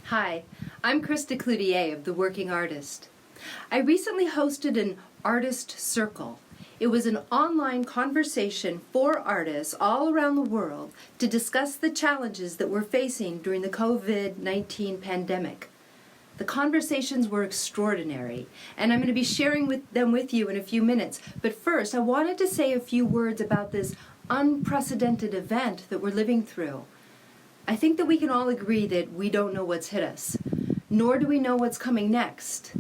Hi, I'm Krista Cloutier of The Working Artist. I recently hosted an Artist Circle. It was an online conversation for artists all around the world to discuss the challenges that we're facing during the COVID-19 pandemic. The conversations were extraordinary, and I'm going to be sharing them with you in a few minutes. But first, I wanted to say a few words about this unprecedented event that we're living through. I think that we can all agree that we don't know what's hit us, nor do we know what's coming next.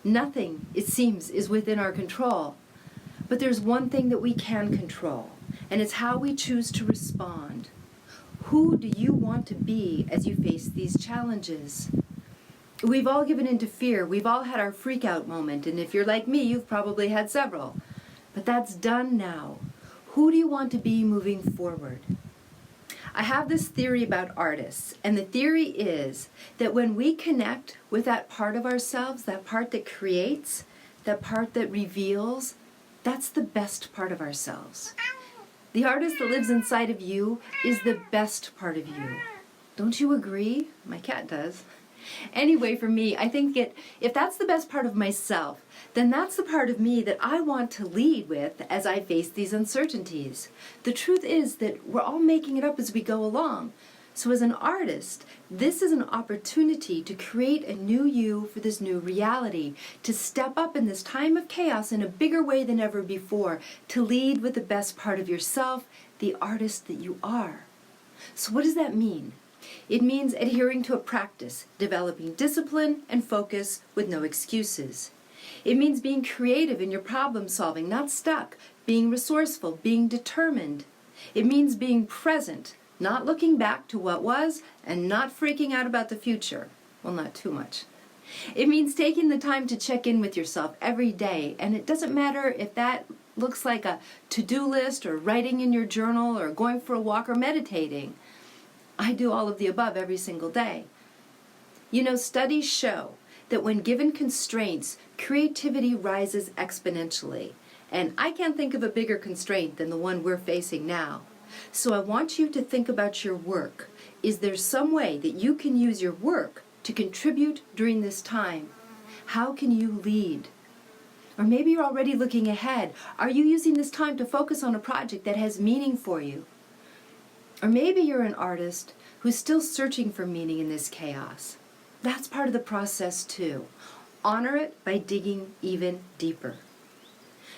Nothing, it seems, is within our control. But there's one thing that we can control, and it's how we choose to respond. Who do you want to be as you face these challenges? We've all given in to fear. We've all had our freak-out moment, and if you're like me, you've probably had several. But that's done now. Who do you want to be moving forward? I have this theory about artists, and the theory is that when we connect with that part of ourselves, that part that creates, that part that reveals, that's the best part of ourselves. The artist that lives inside of you is the best part of you. Don't you agree? My cat does. Anyway, for me, I think if that's the best part of myself, then that's the part of me that I want to lead with as I face these uncertainties. The truth is that we're all making it up as we go along. So as an artist, this is an opportunity to create a new you for this new reality, to step up in this time of chaos in a bigger way than ever before, to lead with the best part of yourself, the artist that you are. So what does that mean? It means adhering to a practice, developing discipline and focus with no excuses. It means being creative in your problem solving, not stuck, being resourceful, being determined. It means being present, not looking back to what was and not freaking out about the future. Well, not too much. It means taking the time to check in with yourself every day, and it doesn't matter if that looks like a to-do list or writing in your journal or going for a walk or meditating. I do all of the above every single day. You know, studies show that when given constraints, creativity rises exponentially. And I can't think of a bigger constraint than the one we're facing now. So I want you to think about your work. Is there some way that you can use your work to contribute during this time? How can you lead? Or maybe you're already looking ahead. Are you using this time to focus on a project that has meaning for you? Or maybe you're an artist who's still searching for meaning in this chaos. That's part of the process too. Honor it by digging even deeper.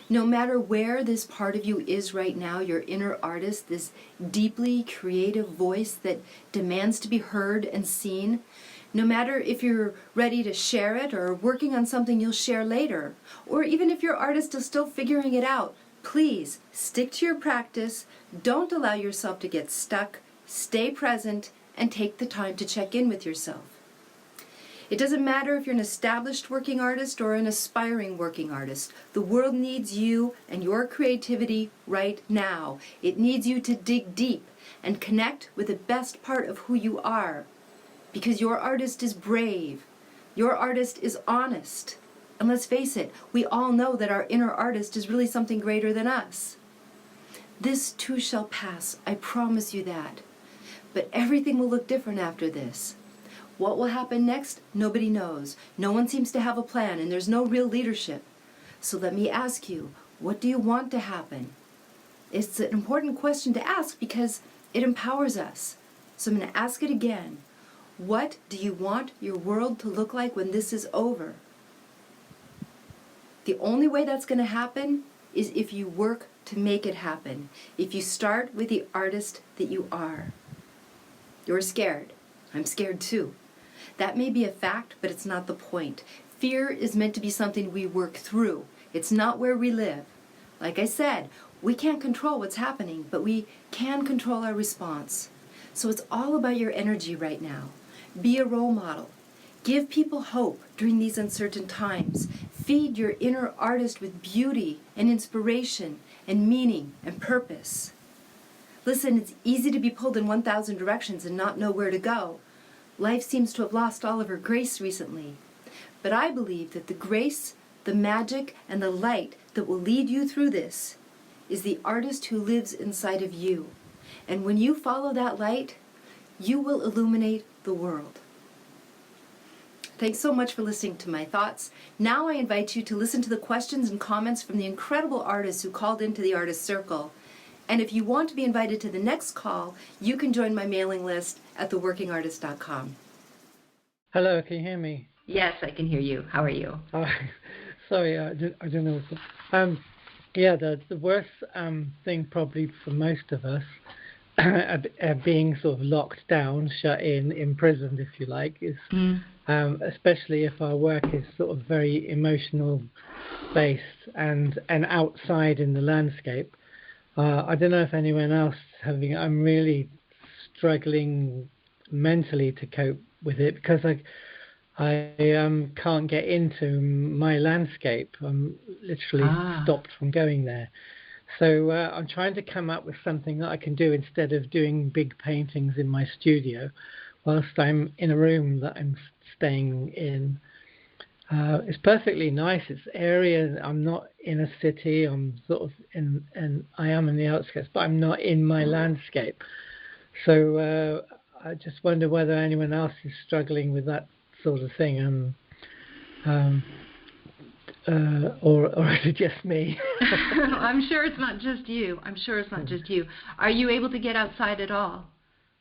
No matter where this part of you is right now, your inner artist, this deeply creative voice that demands to be heard and seen, no matter if you're ready to share it or working on something you'll share later, or even if your artist is still figuring it out, please stick to your practice, don't allow yourself to get stuck, stay present, and take the time to check in with yourself. It doesn't matter if you're an established working artist or an aspiring working artist. The world needs you and your creativity right now. It needs you to dig deep and connect with the best part of who you are. Because your artist is brave. Your artist is honest. And let's face it, we all know that our inner artist is really something greater than us. This too shall pass, I promise you that. But everything will look different after this. What will happen next? Nobody knows. No one seems to have a plan, and there's no real leadership. So let me ask you, what do you want to happen? It's an important question to ask because it empowers us. So I'm going to ask it again. What do you want your world to look like when this is over? The only way that's going to happen is if you work to make it happen. If you start with the artist that you are. You're scared. I'm scared too. That may be a fact, but it's not the point. Fear is meant to be something we work through. It's not where we live. Like I said, we can't control what's happening, but we can control our response. So it's all about your energy right now. Be a role model. Give people hope during these uncertain times. Feed your inner artist with beauty and inspiration and meaning and purpose. Listen, it's easy to be pulled in 1,000 directions and not know where to go. Life seems to have lost all of her grace recently. But I believe that the grace, the magic, and the light that will lead you through this is the artist who lives inside of you. And when you follow that light, you will illuminate the world. Thanks so much for listening to my thoughts. Now I invite you to listen to the questions and comments from the incredible artists who called into the Artist Circle. And if you want to be invited to the next call, you can join my mailing list at theworkingartist.com. Hello, can you hear me? Yes, I can hear you. How are you? Sorry, I don't know. The worst thing probably for most of us, being sort of locked down, shut in, imprisoned, if you like, is especially if our work is sort of very emotional based and outside in the landscape. I don't know if anyone else I'm really struggling mentally to cope with it because I can't get into my landscape. I'm literally stopped from going there. So I'm trying to come up with something that I can do instead of doing big paintings in my studio whilst I'm in a room that I'm staying in. It's perfectly nice. It's area. I'm not in a city. I'm sort of I am in the outskirts, but I'm not in my landscape. So I just wonder whether anyone else is struggling with that sort of thing, or is it just me? I'm sure it's not just you. Are you able to get outside at all?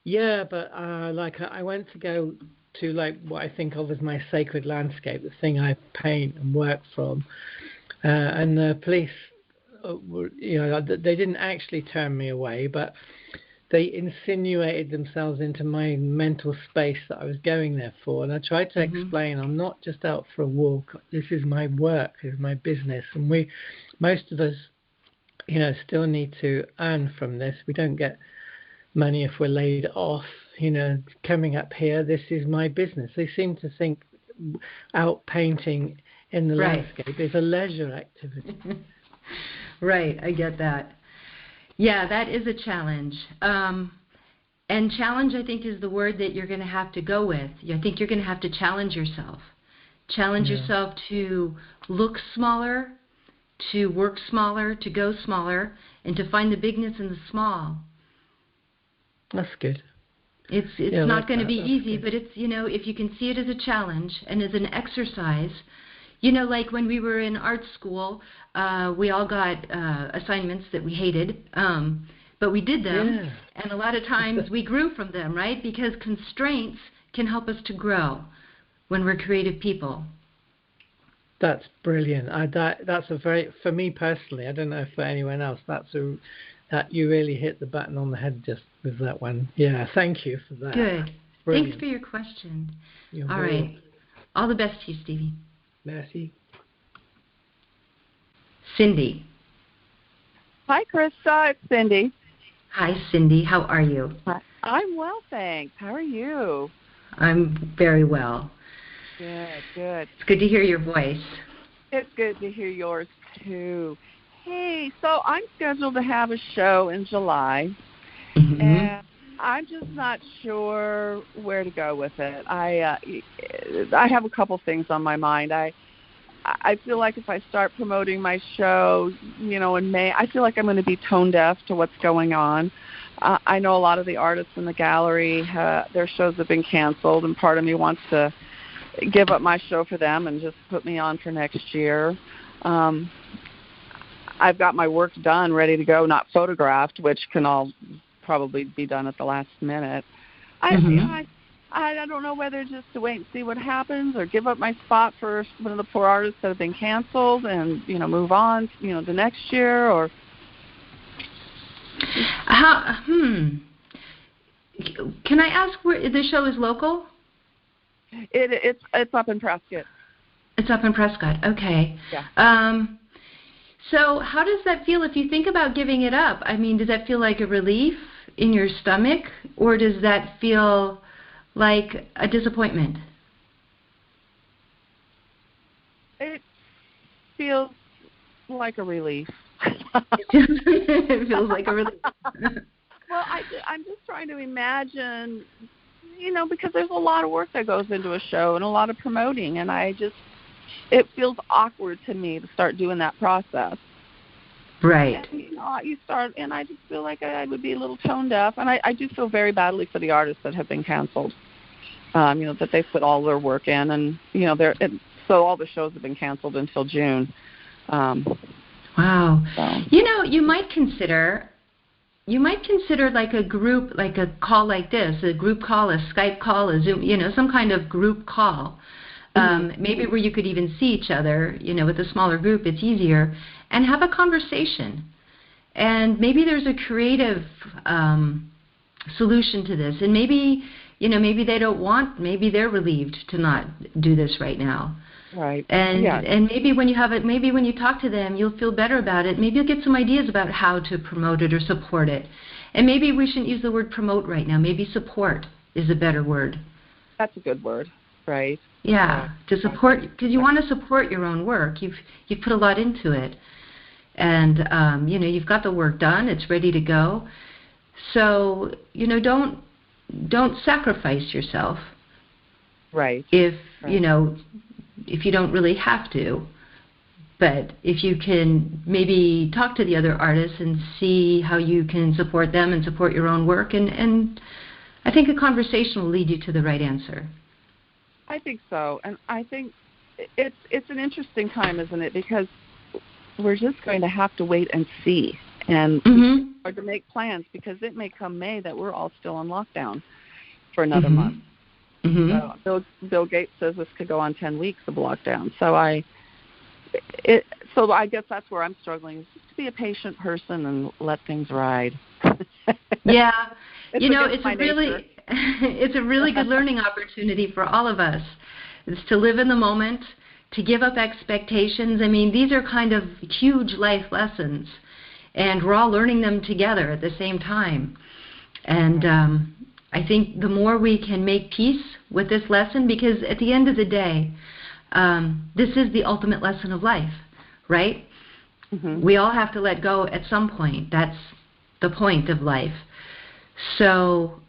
Yeah, but I went to go to what I think of as my sacred landscape, the thing I paint and work from, and the police, they didn't actually turn me away, but they insinuated themselves into my mental space that I was going there for. And I tried to explain, I'm not just out for a walk. This is my work, this is my business. And most of us, still need to earn from this. We don't get money if we're laid off. Coming up here, this is my business. They seem to think out painting in the landscape is a leisure activity. Right, I get that. Yeah, that is a challenge. And challenge, I think, is the word that you're going to have to go with. I think you're going to have to challenge yourself. Challenge yourself to look smaller, to work smaller, to go smaller, and to find the bigness in the small. That's good. It's not going to be easy, but it's, if you can see it as a challenge and as an exercise. Like when we were in art school, we all got assignments that we hated, but we did them, and a lot of times we grew from them, right? Because constraints can help us to grow when we're creative people. That's brilliant. That's for me personally, I don't know for anyone else, that you really hit the button on the head just with that one. Yeah, thank you for that. Good. Brilliant. Thanks for your question. You're all right. All the best to you, Stevie. Merci. Cindy. Hi, Krista. It's Cindy. Hi, Cindy. How are you? I'm well, thanks. How are you? I'm very well. Good, good. It's good to hear your voice. It's good to hear yours, too. Hey, so I'm scheduled to have a show in July, and I'm just not sure where to go with it. I have a couple things on my mind. I feel like if I start promoting my show, in May, I feel like I'm going to be tone deaf to what's going on. I know a lot of the artists in the gallery, their shows have been canceled, and part of me wants to give up my show for them and just put me on for next year. I've got my work done, ready to go, not photographed, which can all probably be done at the last minute. I don't know whether just to wait and see what happens or give up my spot for one of the poor artists that have been canceled and, move on, the next year or... Can I ask where the show is local? It's up in Prescott. It's up in Prescott. Okay. Yeah. So how does that feel if you think about giving it up? I mean, does that feel like a relief in your stomach, or does that feel like a disappointment? It feels like a relief. It feels like a relief. Well, I'm just trying to imagine, because there's a lot of work that goes into a show and a lot of promoting, and it feels awkward to me to start doing that process. Right. And, you start, and I just feel like I would be a little tone deaf, and I do feel very badly for the artists that have been canceled. that they put all their work in, and so all the shows have been canceled until June. Wow. So. You might consider like a group, like a call like this, a group call, a Skype call, a Zoom, some kind of group call. Maybe where you could even see each other, with a smaller group, it's easier, and have a conversation. And maybe there's a creative solution to this. And maybe they don't want, maybe they're relieved to not do this right now. Right. And maybe when you talk to them, you'll feel better about it. Maybe you'll get some ideas about how to promote it or support it. And maybe we shouldn't use the word promote right now. Maybe support is a better word. That's a good word, right? Yeah, to support, because you want to support your own work. You've put a lot into it. And, you've got the work done. It's ready to go. So, don't sacrifice yourself. Right. If you don't really have to. But if you can maybe talk to the other artists and see how you can support them and support your own work, and I think a conversation will lead you to the right answer. I think so. And I think it's an interesting time, isn't it? Because we're just going to have to wait and see. And or to make plans, because it may come May that we're all still in lockdown for another month. So Bill Gates says this could go on 10 weeks of lockdown. So I guess that's where I'm struggling, is just to be a patient person and let things ride. Yeah, it's a really good learning opportunity for all of us. It's to live in the moment, to give up expectations. I mean, these are kind of huge life lessons, and we're all learning them together at the same time. And I think the more we can make peace with this lesson, because at the end of the day, this is the ultimate lesson of life, right? We all have to let go at some point. That's the point of life. So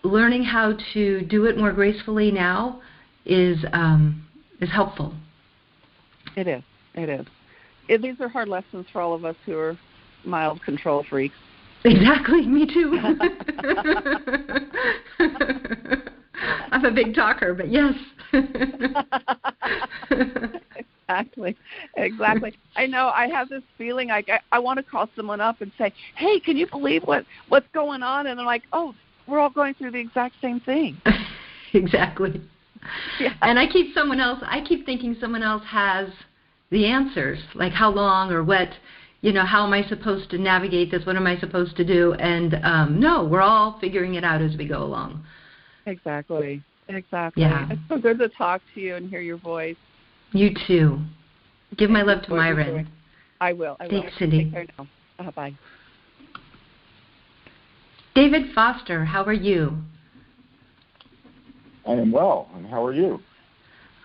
learning how to do it more gracefully now is helpful. It is. These are hard lessons for all of us who are mild control freaks. Exactly, me too. I'm a big talker, but yes. Exactly. I know. I have this feeling like I want to call someone up and say, "Hey, can you believe what's going on?" And they're like, "Oh, we're all going through the exact same thing." Exactly. Yeah. And I keep thinking someone else has the answers, like how long or what. How am I supposed to navigate this? What am I supposed to do? And no, we're all figuring it out as we go along. Exactly. Yeah. It's so good to talk to you and hear your voice. You too. Give my love to Myron. I will. Thanks, Cindy. Take care now. Bye. David Foster, how are you? I am well, and how are you?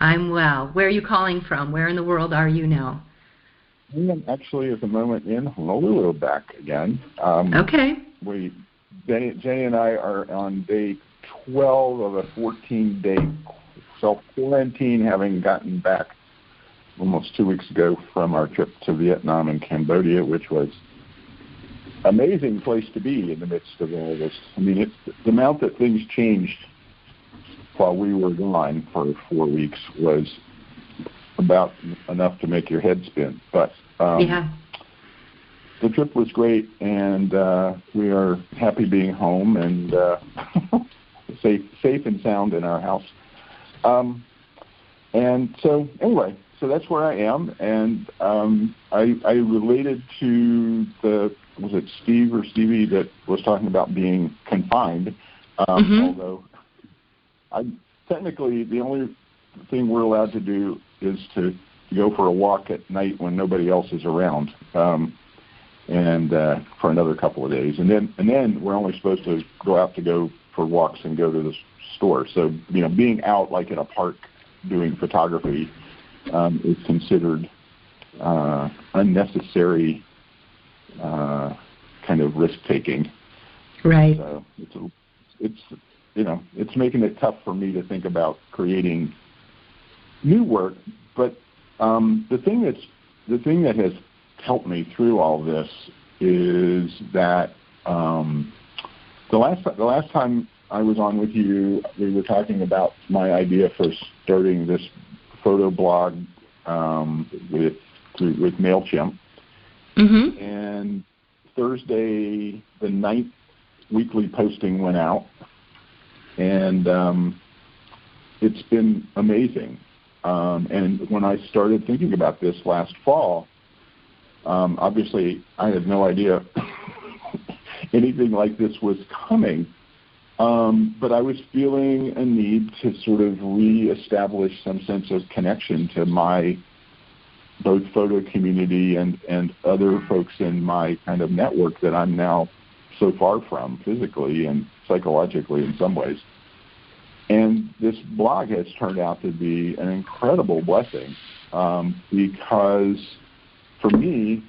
I'm well. Where are you calling from? Where in the world are you now? I am actually at the moment in Honolulu back again. Okay. Jenny and I are on day 12 of a 14-day self-quarantine, having gotten back almost 2 weeks ago from our trip to Vietnam and Cambodia, which was an amazing place to be in the midst of all this. I mean, it's the amount that things changed while we were gone for 4 weeks was about enough to make your head spin. But the trip was great, and we are happy being home and safe and sound in our house. And so anyway, so that's where I am, and I related to was it Steve or Stevie that was talking about being confined, although technically the only thing we're allowed to do is to go for a walk at night when nobody else is around, and for another couple of days, and then we're only supposed to go for walks and go to the store. So being out like in a park doing photography is considered unnecessary kind of risk taking. Right. So it's making it tough for me to think about creating new work. But the thing that has helped me through all this is that the last time I was on with you, we were talking about my idea for starting this photo blog with MailChimp. Mm-hmm. And Thursday, the 9th weekly posting went out, and it's been amazing. And when I started thinking about this last fall, obviously I had no idea anything like this was coming, but I was feeling a need to sort of reestablish some sense of connection to my both photo community and other folks in my kind of network that I'm now so far from physically and psychologically in some ways. And this blog has turned out to be an incredible blessing because for me,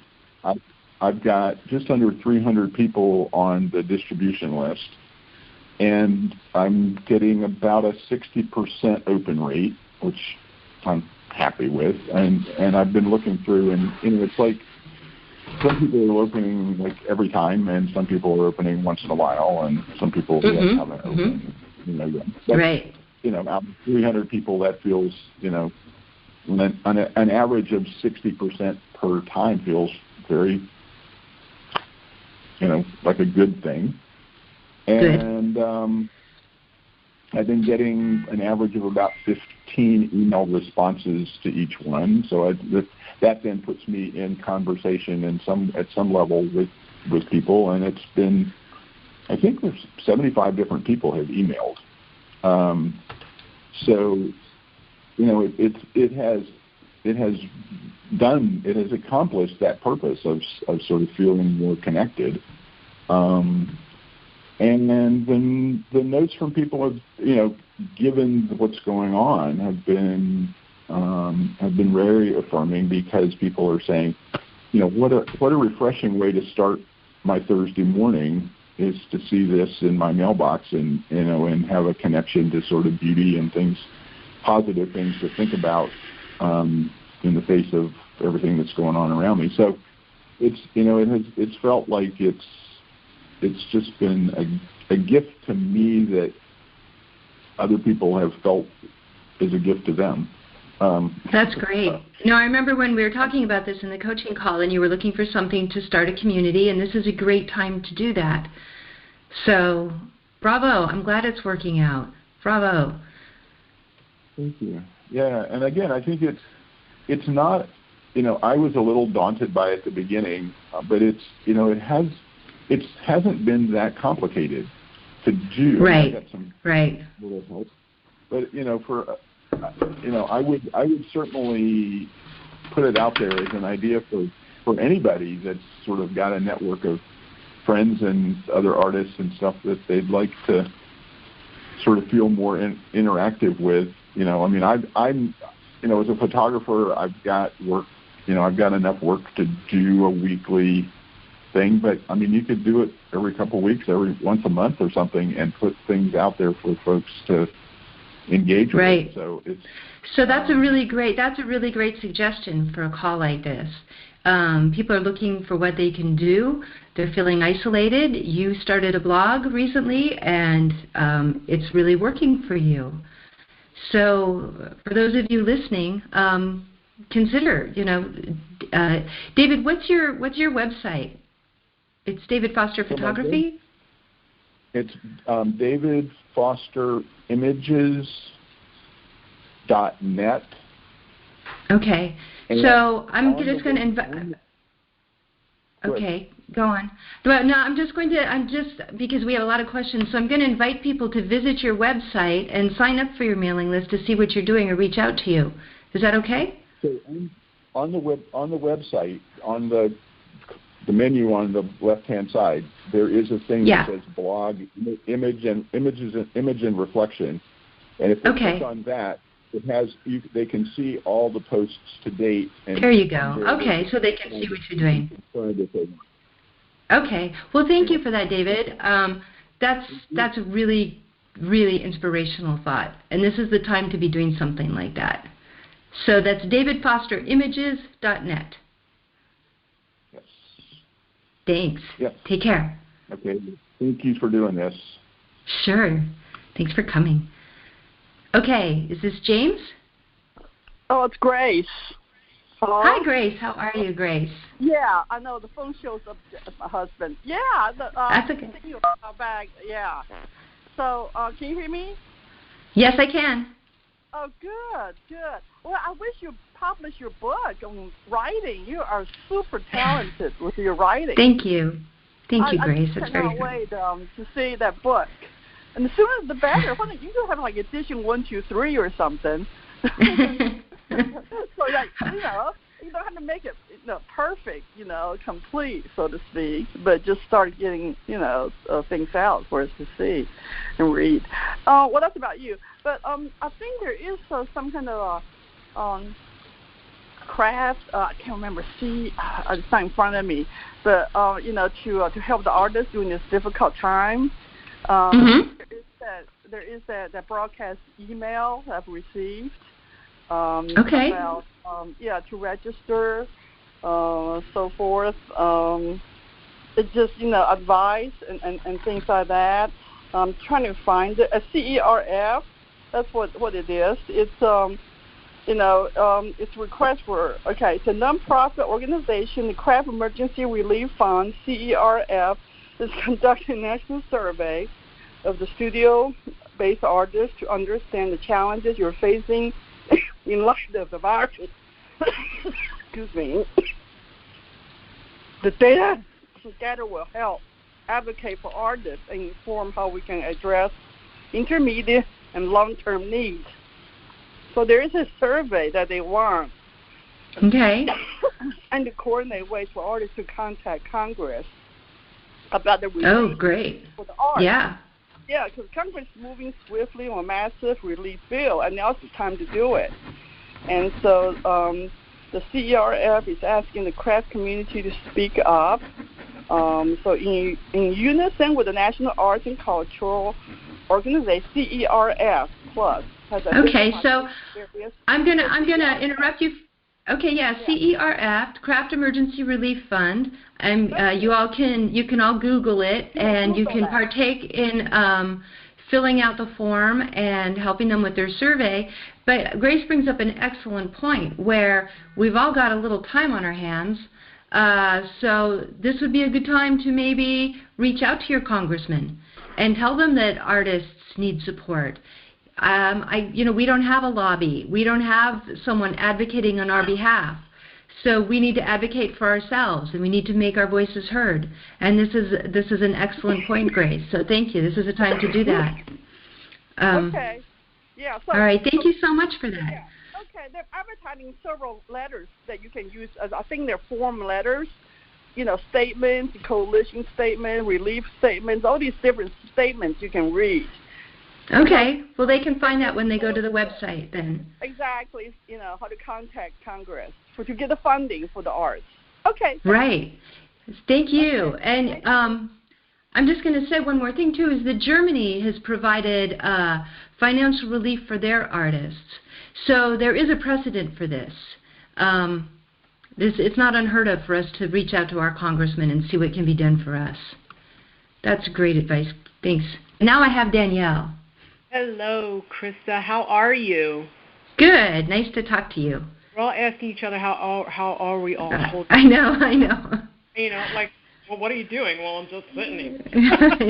I've got just under 300 people on the distribution list, and I'm getting about a 60% open rate, which I'm happy with. And I've been looking through, and it's like some people are opening like every time, and some people are opening once in a while, and some people haven't opened. But, right. Out of 300 people, that feels, an average of 60% per time feels very, like a good thing. And I've been getting an average of about 15 email responses to each one. So that then puts me in conversation at some level with people. And it's been, I think there's 75 different people have emailed. So, it has accomplished that purpose of sort of feeling more connected. And then the notes from people have, given what's going on, have been very affirming, because people are saying, what a refreshing way to start my Thursday morning is to see this in my mailbox and have a connection to sort of beauty and things, positive things to think about in the face of everything that's going on around me. So it's felt like it's just been a gift to me that other people have felt is a gift to them. That's great. I remember when we were talking about this in the coaching call, and you were looking for something to start a community, and this is a great time to do that. So, bravo. I'm glad it's working out. Bravo. Thank you. Yeah, and again, I think it's not, I was a little daunted by it at the beginning, but it hasn't been that complicated to do. Right. I got some right. little help. But I would certainly put it out there as an idea for anybody that's sort of got a network of friends and other artists and stuff that they'd like to sort of feel more interactive with. I'm as a photographer, I've got work. I've got enough work to do a weekly thing, but you could do it every couple of weeks, once a month or something, and put things out there for folks to engage with. So that's a really great suggestion for a call like this. People are looking for what they can do. They're feeling isolated. You started a blog recently, and it's really working for you. So for those of you listening, consider, David, what's your website? It's David Foster Photography? It's David Foster Images.net. Okay. So I'm just going to invite. Okay, go on. But no, because we have a lot of questions, so I'm going to invite people to visit your website and sign up for your mailing list to see what you're doing or reach out to you. Is that okay? So on the website, on the menu on the left-hand side, there is a thing that says blog, image and reflection. And if they click on that, it has they can see all the posts to date. And there you go. Okay, so they can see what you're doing. Okay. Well, thank you for that, David. That's a really, really inspirational thought, and this is the time to be doing something like that. So that's davidfosterimages.net. Yes. Thanks. Yes. Take care. Okay. Thank you for doing this. Sure. Thanks for coming. Okay, is this James? Oh, it's Grace. Hello? Hi, Grace. How are you, Grace? Yeah, I know. The phone shows up as my husband. Yeah. That's okay. Thinking about back. Yeah. So, can you hear me? Yes, I can. Oh, good. Well, I wish you published your book on writing. You are super talented with your writing. Thank you. Thank you, Grace. I That's very cannot good. wait to see that book. And the sooner the better. Why don't you have like edition 1, 2, 3 or something? So that you don't have to make it perfect, complete, so to speak, but just start getting things out for us to see and read. Well, that's about you. But I think there is some kind of craft. I can't remember. It's not in front of me, but to help the artists during this difficult time. There is that broadcast email that I've received. Okay. About, to register, so forth. It's just, advice and things like that. I'm trying to find it. A CERF, that's what it is. It's, it's a request for, it's a nonprofit organization, the Craft Emergency Relief Fund, CERF, is conducting a national survey of the studio-based artists to understand the challenges you're facing in light of the virus. Excuse me. The data together will help advocate for artists and inform how we can address intermediate and long-term needs. So there is a survey that they want. Okay. And to coordinate ways for artists to contact Congress about the relief for the arts. Yeah. Yeah, because Congress is moving swiftly on a massive relief bill, and now's the time to do it. And so the CERF is asking the craft community to speak up. So in unison with the National Arts and Cultural Organization, CERF Plus. Okay, so I'm gonna interrupt you. Okay, yeah, CERF, Craft Emergency Relief Fund. You can all Google it, and you can partake in filling out the form and helping them with their survey. But Grace brings up an excellent point where we've all got a little time on our hands. So this would be a good time to maybe reach out to your congressman and tell them that artists need support. We don't have a lobby. We don't have someone advocating on our behalf. So we need to advocate for ourselves, and we need to make our voices heard. And this is an excellent point, Grace. So thank you. This is a time to do that. Okay. Yeah. So, all right. Thank you so much for that. Yeah. Okay. They're advertising several letters that you can use. I think they're form letters. Statements, coalition statement, relief statements, all these different statements you can read. Okay. Well, they can find that when they go to the website then. Exactly. How to contact Congress to get the funding for the arts. Okay. Right. Thank you. Okay. And I'm just going to say one more thing, too, is that Germany has provided financial relief for their artists. So there is a precedent for this. It's not unheard of for us to reach out to our congressman and see what can be done for us. That's great advice. Thanks. Now I have Danielle. Hello, Krista. How are you? Good. Nice to talk to you. We're all asking each other how are we all? I know. Like, well, what are you doing? Well, I'm just sitting here. I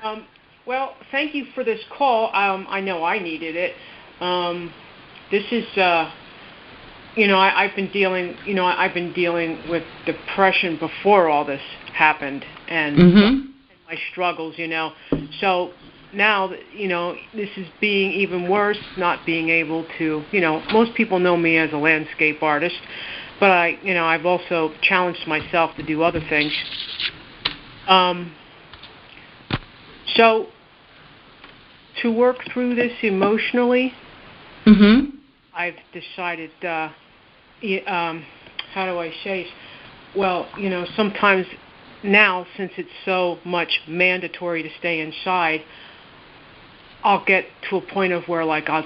know. Well, thank you for this call. I know I needed it. This is, I've been dealing with depression before all this happened, and my struggles, So now, this is being even worse, not being able to, most people know me as a landscape artist, but I've also challenged myself to do other things. So to work through this emotionally, I've decided, how do I say, well, sometimes now, since it's so much mandatory to stay inside, I'll get to a point of where, like, I'll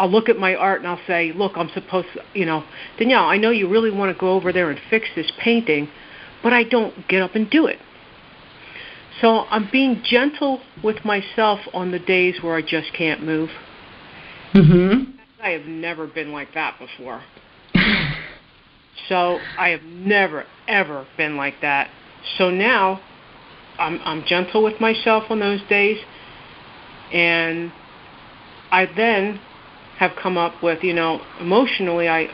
look at my art and I'll say, look, I'm supposed to, Danielle, I know you really want to go over there and fix this painting, but I don't get up and do it. So I'm being gentle with myself on the days where I just can't move. Mm-hmm. I have never been like that before. So I have never, ever been like that. So now I'm gentle with myself on those days, and I then have come up with, emotionally, I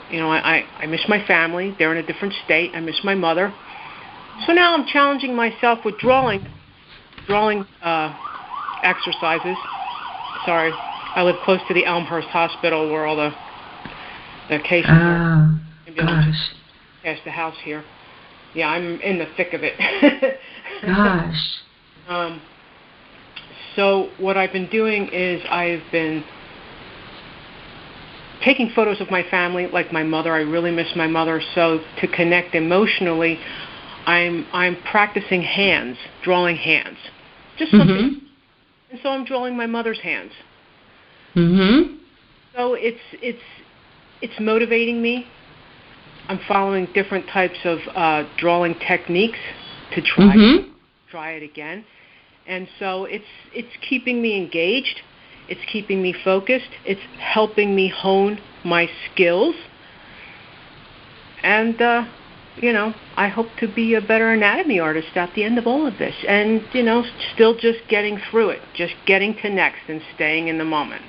miss my family. They're in a different state. I miss my mother. So now I'm challenging myself with drawing exercises. Sorry, I live close to the Elmhurst Hospital where all the cases are. Maybe I'll just pass the house here. Yeah, I'm in the thick of it. Gosh. So what I've been doing is I've been taking photos of my family, like my mother. I really miss my mother. So to connect emotionally, I'm practicing hands, drawing hands, just something. Mm-hmm. And so I'm drawing my mother's hands. Mm-hmm. So it's motivating me. I'm following different types of drawing techniques to try it again. And so it's keeping me engaged. It's keeping me focused. It's helping me hone my skills. And, I hope to be a better anatomy artist at the end of all of this. And, still just getting through it, just getting to next and staying in the moment.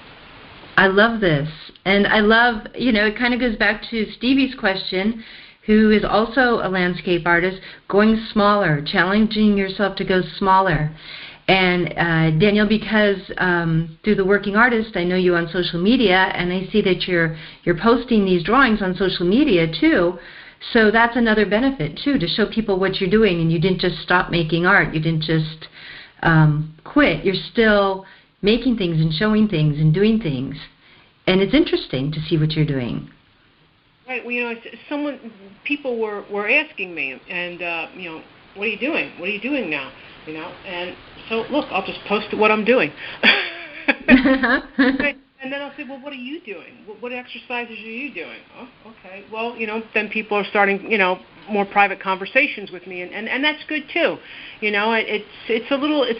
I love this. And I love, it kind of goes back to Stevie's question, who is also a landscape artist, going smaller, challenging yourself to go smaller. And Danielle, because through the Working Artist, I know you on social media, and I see that you're posting these drawings on social media too. So that's another benefit too, to show people what you're doing, and you didn't just stop making art. You didn't just quit. You're still making things and showing things and doing things, and it's interesting to see what you're doing. Right. Well, people were asking me, and what are you doing? What are you doing now? And so look, I'll just post what I'm doing. And then I'll say, well, what are you doing? What exercises are you doing? Oh, okay. Well, then people are starting, more private conversations with me, and that's good too. It's a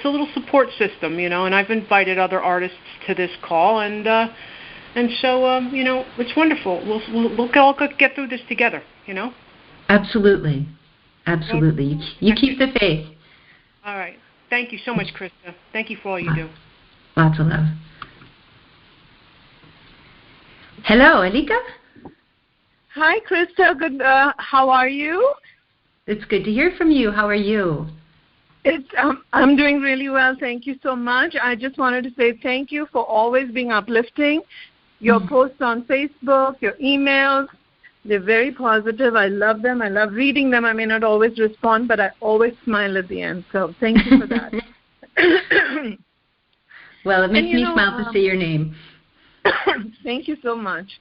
little support system, and I've invited other artists to this call, and so it's wonderful. We'll all get through this together, Absolutely. You keep the faith. All right. Thank you so much, Krista. Thank you for all you do. Lots of love. Hello, Alika. Hi, Krista. Good. How are you? It's good to hear from you. How are you? I'm doing really well. Thank you so much. I just wanted to say thank you for always being uplifting. Your posts on Facebook, your emails, they're very positive. I love them. I love reading them. I may not always respond, but I always smile at the end. So thank you for that. Well, it makes me smile to see your name. Thank you so much.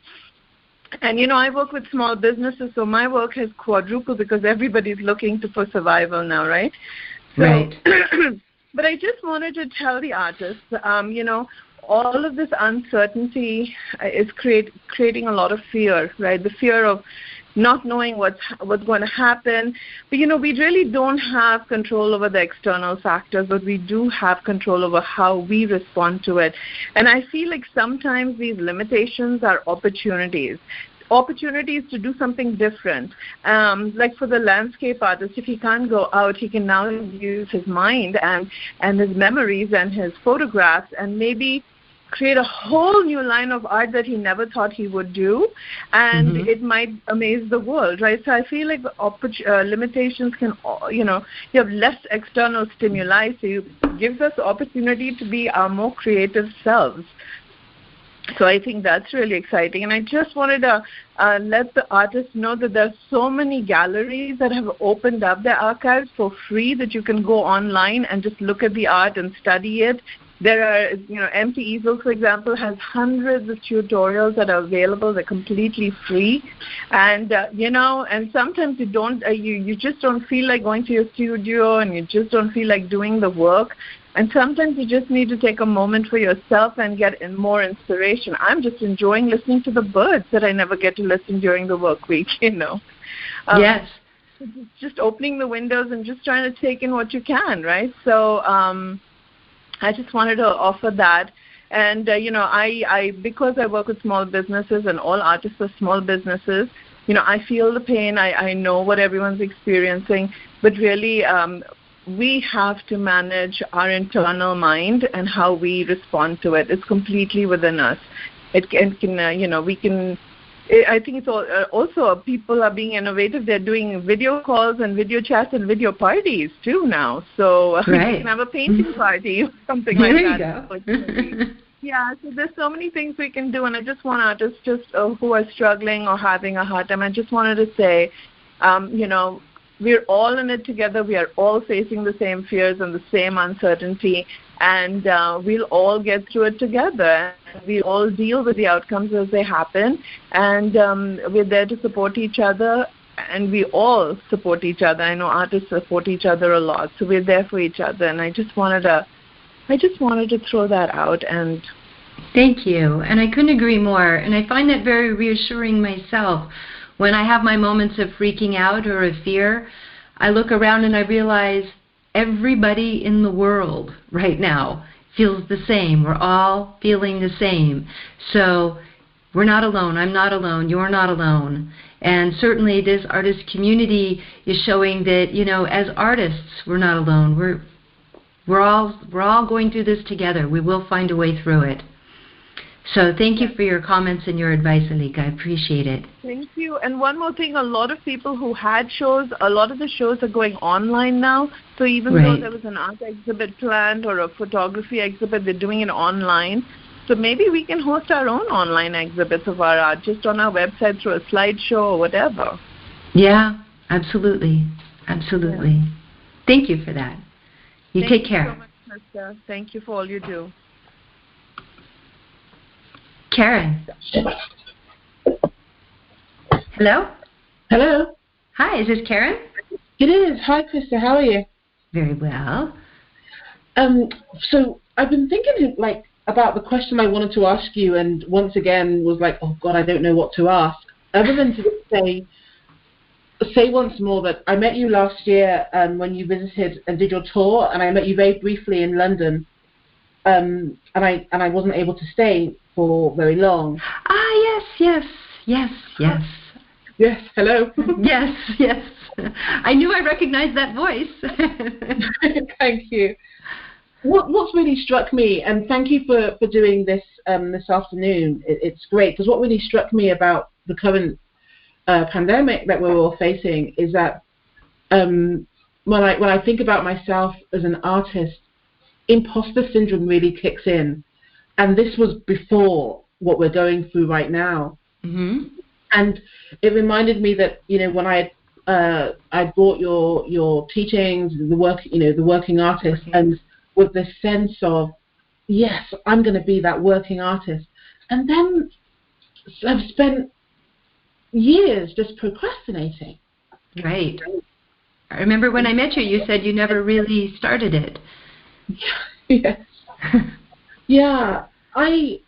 And, I work with small businesses, so my work has quadrupled because everybody's looking for survival now, right? So, right. But I just wanted to tell the artists, all of this uncertainty is creating a lot of fear, right? The fear of not knowing what's going to happen. But, we really don't have control over the external factors, but we do have control over how we respond to it. And I feel like sometimes these limitations are opportunities to do something different. Like for the landscape artist, if he can't go out, he can now use his mind and his memories and his photographs and maybe create a whole new line of art that he never thought he would do, and it might amaze the world, right? So I feel like limitations can, you have less external stimuli, so it gives us the opportunity to be our more creative selves. So I think that's really exciting. And I just wanted to let the artists know that there's so many galleries that have opened up their archives for free that you can go online and just look at the art and study it. There are, Empty Easel, for example, has hundreds of tutorials that are available. They're completely free. And, and sometimes you just don't feel like going to your studio and you just don't feel like doing the work. And sometimes you just need to take a moment for yourself and get more inspiration. I'm just enjoying listening to the birds that I never get to listen during the work week, Yes. just opening the windows and just trying to take in what you can, right? So I just wanted to offer that. And, I because I work with small businesses and all artists are small businesses, I feel the pain. I know what everyone's experiencing. But really, we have to manage our internal mind and how we respond to it. It's completely within us. We can. I think it's also people are being innovative. They're doing video calls and video chats and video parties too now. So you can have a painting party or something like that. There you go. Yeah, so there's so many things we can do, and I just want artists who are struggling or having a hard time, I just wanted to say, we're all in it together. We are all facing the same fears and the same uncertainty, and we'll all get through it together. We'll all deal with the outcomes as they happen, and we're there to support each other, and we all support each other. I know artists support each other a lot, so we're there for each other, and I just wanted to throw that out. And thank you. And I couldn't agree more. And I find that very reassuring myself. When I have my moments of freaking out or of fear, I look around and I realize everybody in the world right now feels the same. We're all feeling the same. So we're not alone. I'm not alone. You're not alone. And certainly this artist community is showing that, as artists, we're not alone. We're all going through this together. We will find a way through it. So thank you for your comments and your advice, Alika. I appreciate it. Thank you. And one more thing, a lot of people who had shows, a lot of the shows are going online now. So even though there was an art exhibit planned or a photography exhibit, they're doing it online. So maybe we can host our own online exhibits of our art just on our website through a slideshow or whatever. Yeah, absolutely. Absolutely. Yeah. Thank you for that. You take care. Thank you so much, Krista. Thank you for all you do. Karen. Hello? Hello. Hi, is this Karen? It is. Hi, Krista. How are you? Very well. So I've been thinking about the question I wanted to ask you, and once again was like, oh God, I don't know what to ask. Other than to say once more that I met you last year when you visited and did your tour, and I met you very briefly in London, and I wasn't able to stay for very long. Ah, yes. Yes, hello. yes. I knew I recognized that voice. Thank you. What's really struck me, and thank you for doing this this afternoon, it's great, because what really struck me about the current pandemic that we're all facing is that when I think about myself as an artist, imposter syndrome really kicks in, and this was before what we're going through right now. Mm-hmm. And it reminded me that when I bought your teachings, the working artist, and with this sense of, yes, I'm going to be that working artist, and then I've spent years just procrastinating. Right. I remember when I met you, you said you never really started it. Yes. Yeah. I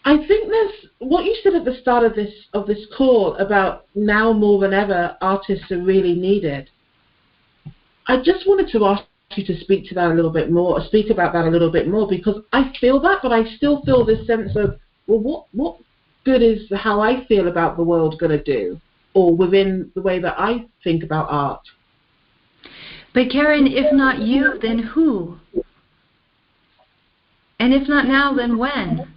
think there's what you said at the start of this call about now more than ever artists are really needed. I just wanted to ask you to speak about that a little bit more, because I feel that, but I still feel this sense of, well, what good is how I feel about the world going to do, or within the way that I think about art? But Karen, if not you, then who? And if not now, then when?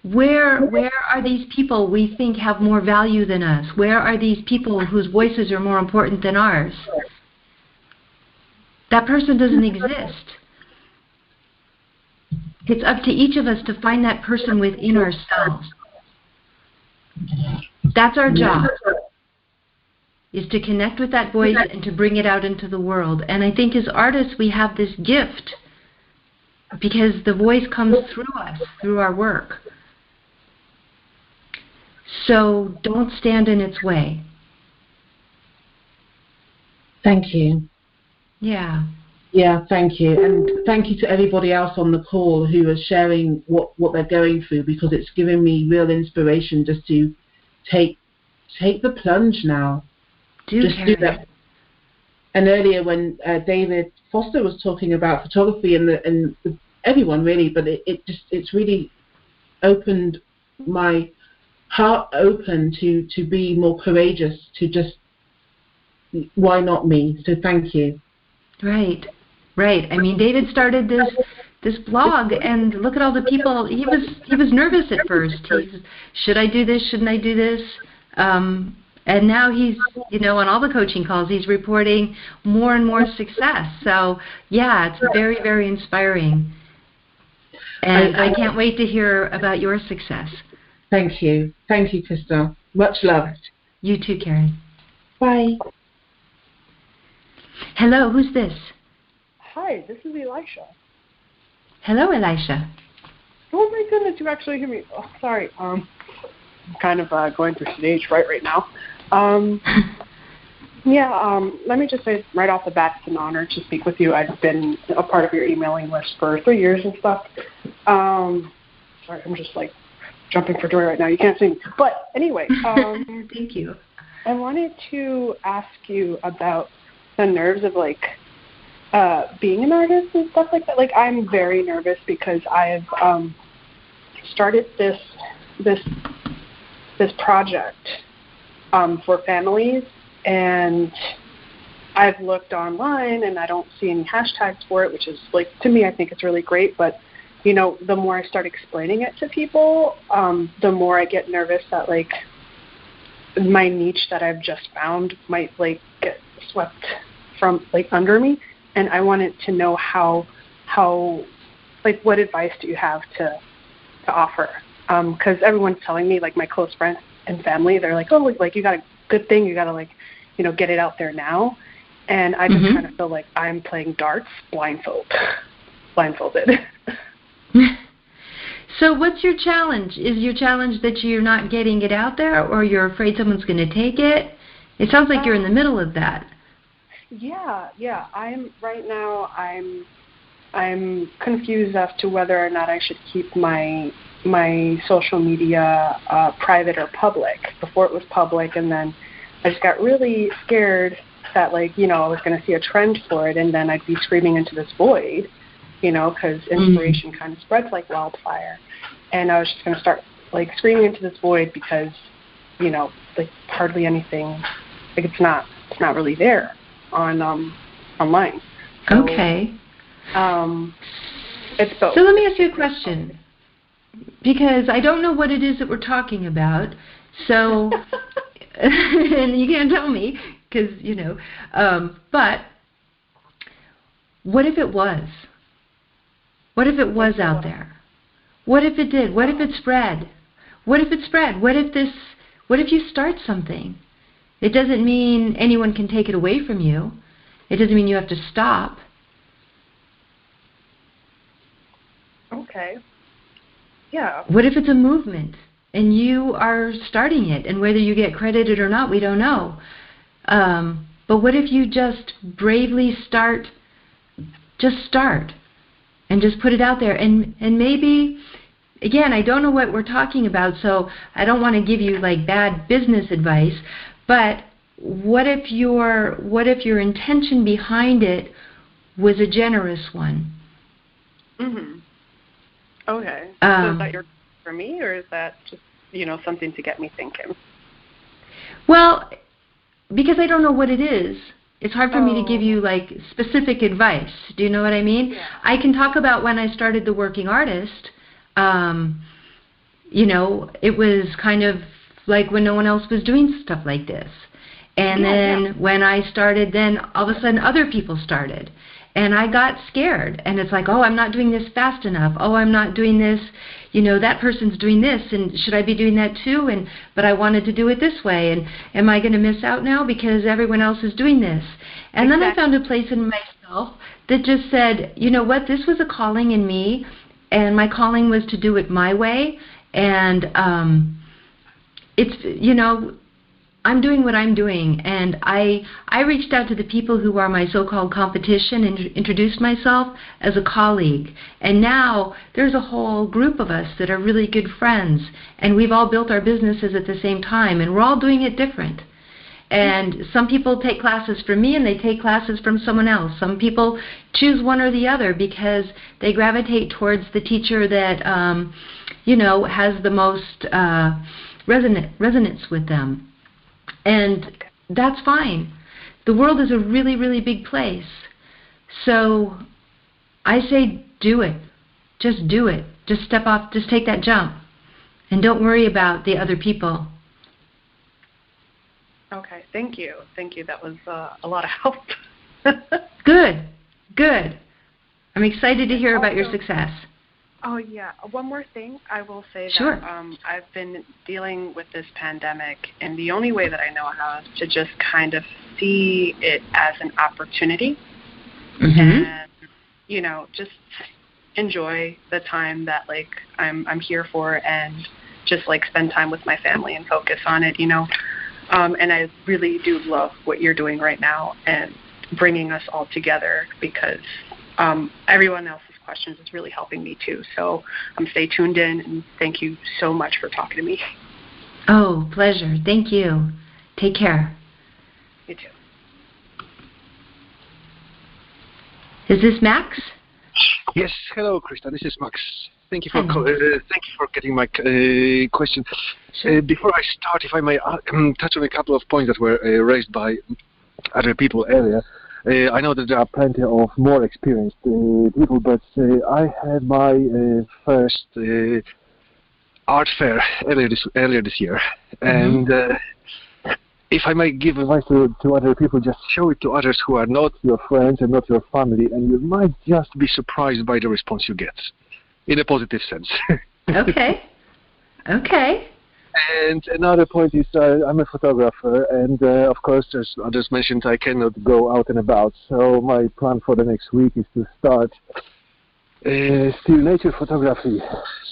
Where are these people we think have more value than us? Where are these people whose voices are more important than ours? That person doesn't exist. It's up to each of us to find that person within ourselves. That's our job, is to connect with that voice and to bring it out into the world. And I think as artists we have this gift because the voice comes through us, through our work. So don't stand in its way. Thank you. Yeah. Yeah, thank you. And thank you to everybody else on the call who are sharing what they're going through, because it's given me real inspiration just to take take the plunge now. Just Karen. do that. And earlier when David Foster was talking about photography and everyone really, but it's really opened my heart open to be more courageous, to just, why not me? So thank you. Right. I mean, David started this blog, and look at all the people. He was nervous at first. Should I do this? Shouldn't I do this? And now he's, on all the coaching calls, he's reporting more and more success. So yeah, it's very, very inspiring. And I can't wait to hear about your success. Thank you, Crystal. Much love. You too, Karen. Bye. Hello, who's this? Hi, this is Elisha. Hello, Elisha. Oh my goodness, you actually hear me. Oh, sorry. I'm kind of going through stage fright right now. Let me just say right off the bat, it's an honor to speak with you. I've been a part of your emailing list for 3 years and stuff. Sorry, I'm just like jumping for joy right now. You can't see me. But anyway. Thank you. I wanted to ask you about the nerves of being an artist and stuff like that. Like, I'm very nervous because I have started this project for families, and I've looked online and I don't see any hashtags for it, which is to me, I think it's really great. But the more I start explaining it to people, the more I get nervous that my niche that I've just found might get swept from under me. And I wanted to know how what advice do you have to offer? Because everyone's telling me, my close friends and family, they're like, oh, you got a good thing, you got to get it out there now. And I just kind of feel like I'm playing darts blindfolded. So what's your challenge? Is your challenge that you're not getting it out there, or you're afraid someone's going to take it? It sounds like you're in the middle of that. Yeah. I'm confused as to whether or not I should keep my social media private or public. Before it was public, and then I just got really scared that I was going to see a trend for it, and then I'd be screaming into this void, because inspiration kind of spreads like wildfire. And I was just going to start screaming into this void because hardly anything, it's not really there on online. So, okay. It's both. So let me ask you a question, because I don't know what it is that we're talking about. So, and you can't tell me because but what if it was? What if it was out there? What if it did? What if it spread? What if it spread? What if you start something? It doesn't mean anyone can take it away from you. It doesn't mean you have to stop. Okay. Yeah. What if it's a movement and you are starting it, and whether you get credited or not, we don't know. But what if you just bravely start and just put it out there, and maybe, again, I don't know what we're talking about, so I don't want to give you bad business advice, but what if your intention behind it was a generous one? Mhm. Okay. So is that your for me, or is that just something to get me thinking? Well, because I don't know what it is, it's hard for me to give you specific advice. Do you know what I mean? Yeah. I can talk about when I started The Working Artist. It was kind of when no one else was doing stuff like this. And then when I started, then all of a sudden other people started. And I got scared. And it's oh, I'm not doing this fast enough. Oh, I'm not doing this. That person's doing this. And should I be doing that too? But I wanted to do it this way. And am I going to miss out now because everyone else is doing this? And then I found a place in myself that just said, you know what, this was a calling in me. And my calling was to do it my way. And it's, I'm doing what I'm doing, and I reached out to the people who are my so-called competition and introduced myself as a colleague. And now there's a whole group of us that are really good friends, and we've all built our businesses at the same time, and we're all doing it different. And some people take classes from me, and they take classes from someone else. Some people choose one or the other because they gravitate towards the teacher that, has the most resonance with them. And that's fine. The world is a really, really big place. So I say do it. Just do it. Just step off. Just take that jump. And don't worry about the other people. Okay, thank you. Thank you. That was a lot of help. Good. I'm excited to hear about your success. Oh, yeah. One more thing. I will say Sure. that I've been dealing with this pandemic, and the only way that I know how is to just kind of see it as an opportunity and, just enjoy the time that, I'm here for, and just, spend time with my family and focus on it, And I really do love what you're doing right now and bringing us all together, because everyone else's questions is really helping me too. So stay tuned in, and thank you so much for talking to me. Oh, pleasure. Thank you. Take care. You too. Is this Max? Yes. Hello, Krista. This is Max. Thank you for getting my question. Sure. Before I start, if I may touch on a couple of points that were raised by other people earlier. I know that there are plenty of more experienced people, but I had my first art fair earlier this year, and if I may give advice to other people, just show it to others who are not your friends and not your family, and you might just be surprised by the response you get, in a positive sense. Okay. And another point is I'm a photographer, and of course, as others mentioned, I cannot go out and about. So my plan for the next week is to start still nature photography,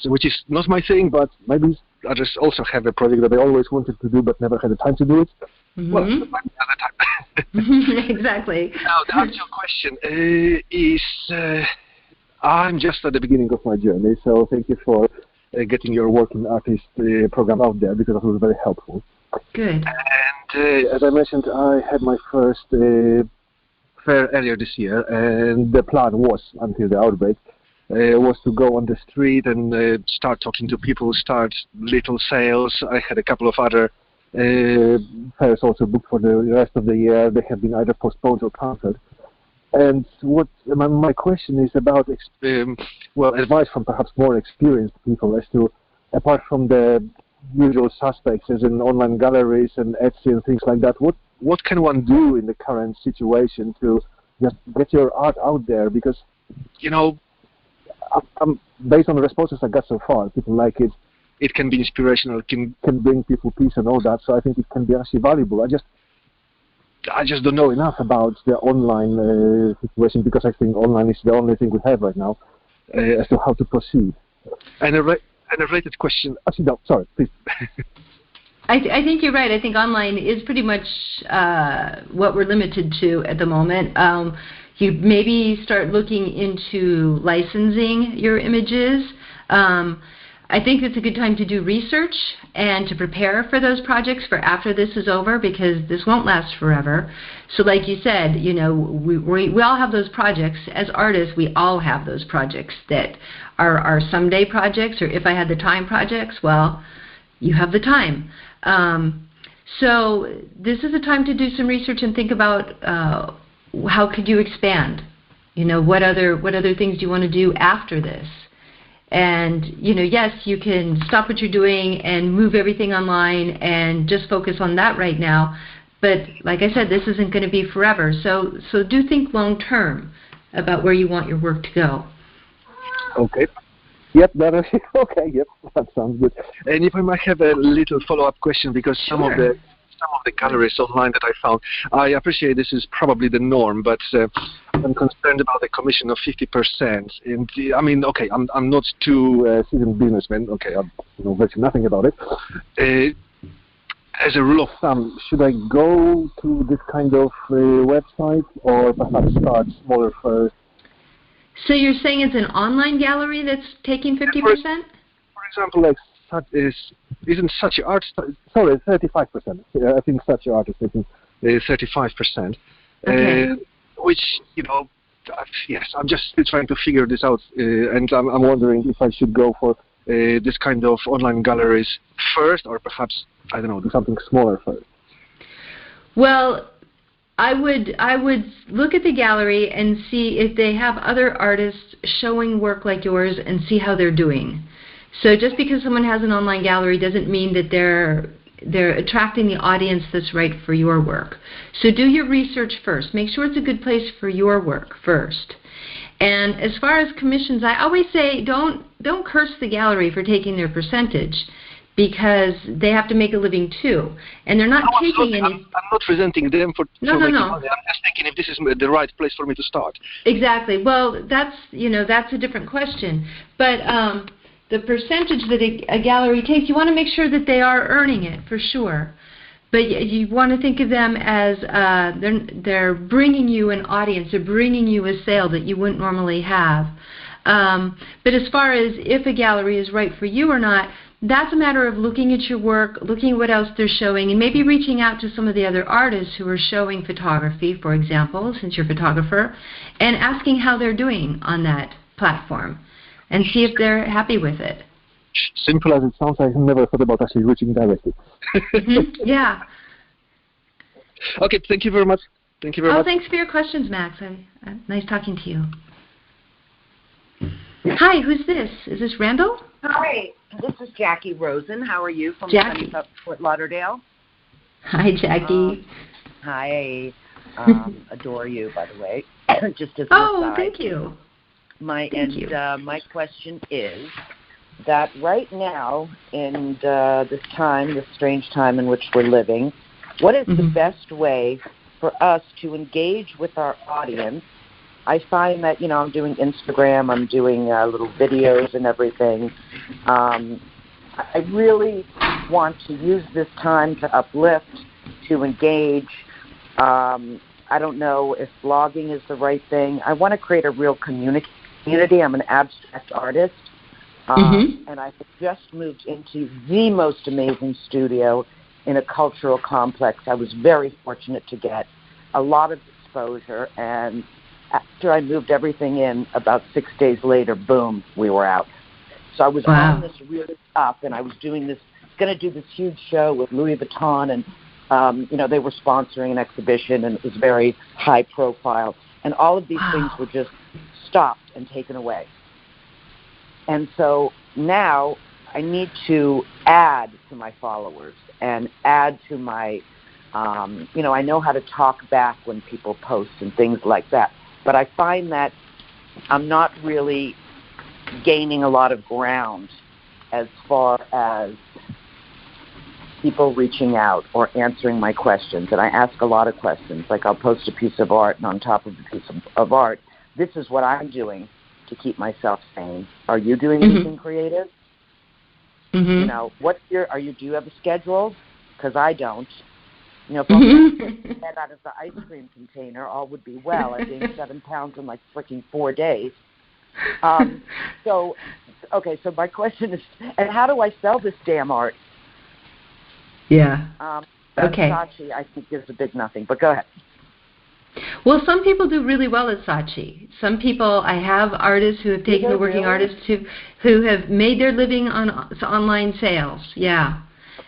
which is not my thing, but maybe others also have a project that they always wanted to do but never had the time to do it. Well, another time. Exactly. Now, the actual question is, I'm just at the beginning of my journey, so thank you for getting your working artist program out there, because that was very helpful. Good. And as I mentioned, I had my first fair earlier this year, and the plan was, until the outbreak, was to go on the street and start talking to people, start little sales. I had a couple of other fairs also booked for the rest of the year. They have been either postponed or cancelled. And what my question is about, advice from perhaps more experienced people as to, apart from the usual suspects as in online galleries and Etsy and things like that, what can one do in the current situation to just get your art out there? Because, based on the responses I got so far, people like it. It can be inspirational, can bring people peace and all that. So I think it can be actually valuable. I just don't know enough about the online situation, because I think online is the only thing we have right now as to how to proceed. And a related question. Actually, no, sorry, please. I think you're right. I think online is pretty much what we're limited to at the moment. You maybe start looking into licensing your images. I think it's a good time to do research and to prepare for those projects for after this is over, because this won't last forever. So like you said, we all have those projects. As artists, we all have those projects that are someday projects, or if I had the time projects. Well, you have the time. So this is a time to do some research and think about how could you expand? What other things do you want to do after this? And, yes, you can stop what you're doing and move everything online and just focus on that right now. But like I said, this isn't going to be forever. So do think long term about where you want your work to go. Okay. Yep, that sounds good. And if I might have a little follow-up question, because some of the galleries online that I found, I appreciate this is probably the norm, but I'm concerned about the commission of 50%. And I mean, okay, I'm not too seasoned businessman. Okay, I know virtually nothing about it. as a rule of thumb, should I go to this kind of website or perhaps start smaller first? So you're saying it's an online gallery that's taking 50%? For example, like isn't such art? Sorry, 35%. I think such art is taking 35%. Okay. Which yes, I'm just still trying to figure this out, and I'm wondering if I should go for this kind of online galleries first, or perhaps I don't know, do something smaller first. Well, I would look at the gallery and see if they have other artists showing work like yours and see how they're doing. So just because someone has an online gallery doesn't mean that they're attracting the audience that's right for your work. So do your research first. Make sure it's a good place for your work first. And as far as commissions, I always say don't curse the gallery for taking their percentage, because they have to make a living too, and they're not taking any. I'm not resenting them for no. Money. I'm just thinking if this is the right place for me to start. Exactly. Well, that's a different question. But the percentage that a gallery takes, you want to make sure that they are earning it for sure. But you want to think of them as they're bringing you an audience, they're bringing you a sale that you wouldn't normally have. But as far as if a gallery is right for you or not, that's a matter of looking at your work, looking at what else they're showing, and maybe reaching out to some of the other artists who are showing photography, for example, since you're a photographer, and asking how they're doing on that platform, and see if they're happy with it. Simple as it sounds, I never thought about actually reaching directly. Yeah. Okay, thank you very much. Thank you very much. Oh, thanks for your questions, Max. Nice talking to you. Hi, who's this? Is this Randall? Hi, this is Jackie Rosen. How are you from Fort Lauderdale? Hi, Jackie. Hi. Adore you, by the way. Just as an aside. Thank you. My question is that right now, in this strange time in which we're living, what is the best way for us to engage with our audience? I find that, I'm doing Instagram, I'm doing little videos and everything. I really want to use this time to uplift, to engage. I don't know if blogging is the right thing. I want to create a real community. I'm an abstract artist, and I just moved into the most amazing studio in a cultural complex. I was very fortunate to get a lot of exposure, and after I moved everything in, about 6 days later, boom, we were out. So I was on this really up, and I was going to do this huge show with Louis Vuitton, and they were sponsoring an exhibition, and it was very high profile, and all of these things were just stopped and taken away. And so now I need to add to my followers and add to my, I know how to talk back when people post and things like that. But I find that I'm not really gaining a lot of ground as far as people reaching out or answering my questions. And I ask a lot of questions. Like I'll post a piece of art, and on top of the piece of art, this is what I'm doing to keep myself sane. Are you doing anything creative? Do you have a schedule? Because I don't. If I head out of the ice cream container, all would be well. I gained 7 pounds in like freaking 4 days. So my question is, and how do I sell this damn art? Yeah. Okay. Saatchi, I think, gives a big nothing, but go ahead. Well, some people do really well at Saatchi. Some people, I have artists who have taken the working artists who have made their living on online sales. Yeah,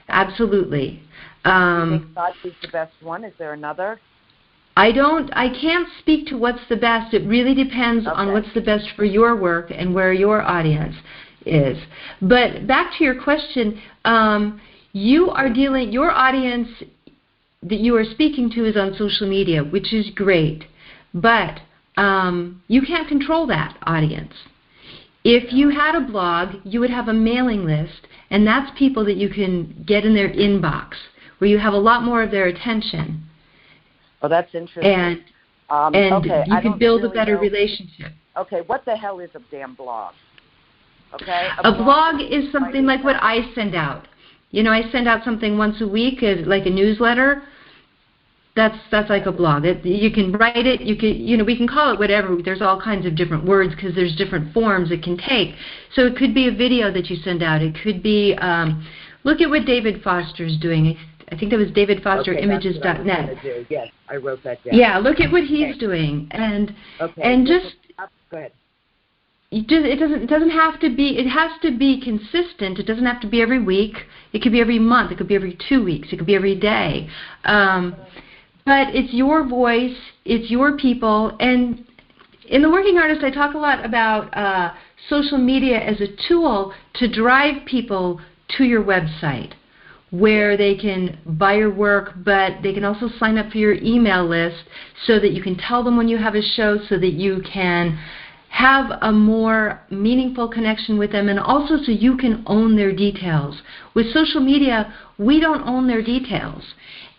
absolutely. Do you think Saatchi's the best one? Is there another? I can't speak to what's the best. It really depends on what's the best for your work and where your audience is. But back to your question, your audience that you are speaking to is on social media, which is great. But you can't control that audience. If you had a blog, you would have a mailing list, and that's people that you can get in their inbox, where you have a lot more of their attention. Oh, that's interesting. And you can build a better relationship. Okay, what the hell is a damn blog? Okay, a blog is something like what I send out. I send out something once a week, like a newsletter. That's like a blog. You can write it. You can, we can call it whatever. There's all kinds of different words because there's different forms it can take. So it could be a video that you send out. It could be, look at what David Foster's doing. I think that was davidfosterimages.net. Yes, I wrote that down. Yeah, look at what he's doing, and just go ahead. It doesn't have to be. It has to be consistent. It doesn't have to be every week. It could be every month. It could be every 2 weeks. It could be every day. But it's your voice. It's your people. And in The Working Artist, I talk a lot about social media as a tool to drive people to your website, where they can buy your work, but they can also sign up for your email list so that you can tell them when you have a show, so that you can have a more meaningful connection with them, and also so you can own their details. With social media, we don't own their details.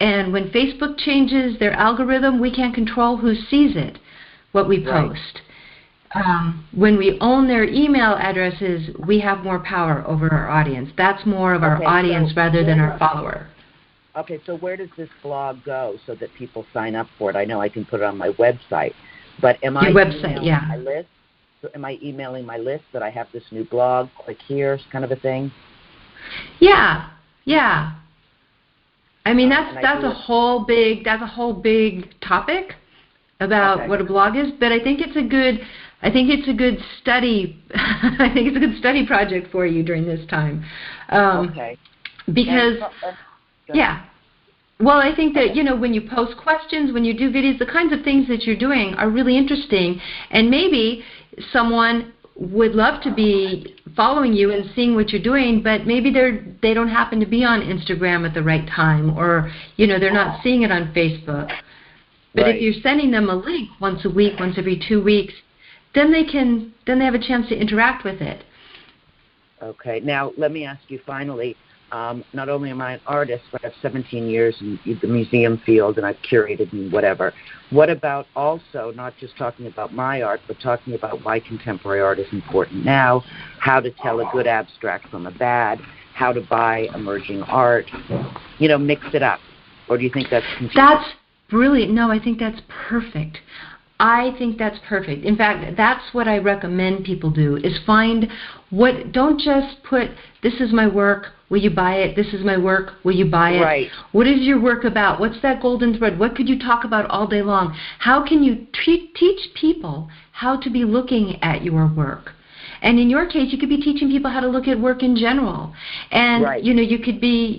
And when Facebook changes their algorithm, we can't control who sees it, what we post. When we own their email addresses, we have more power over our audience. That's more of our audience rather than our follower. Okay, so where does this blog go so that people sign up for it? I know I can put it on my website, but am I emailing my list? So am I emailing my list that I have this new blog? Click here, kind of a thing. Yeah. I mean, that's a whole big topic about what a blog is, but I think it's a good study. I think it's a good study project for you during this time. Because well, I think that when you post questions, when you do videos, the kinds of things that you're doing are really interesting, and maybe someone would love to be following you and seeing what you're doing, but maybe they don't happen to be on Instagram at the right time, or they're not seeing it on Facebook. But if you're sending them a link once a week, once every 2 weeks, then they have a chance to interact with it. Okay. Now let me ask you finally. Not only am I an artist, but I have 17 years in the museum field, and I've curated and whatever. What about also not just talking about my art, but talking about why contemporary art is important now, how to tell a good abstract from a bad, how to buy emerging art, mix it up? Or do you think that's confusing? That's brilliant. No, I think that's perfect. In fact, that's what I recommend people do, is don't just put, this is my work, will you buy it? This is my work, will you buy it? Right. What is your work about? What's that golden thread? What could you talk about all day long? How can you teach people how to be looking at your work? And in your case, you could be teaching people how to look at work in general. And, you could be,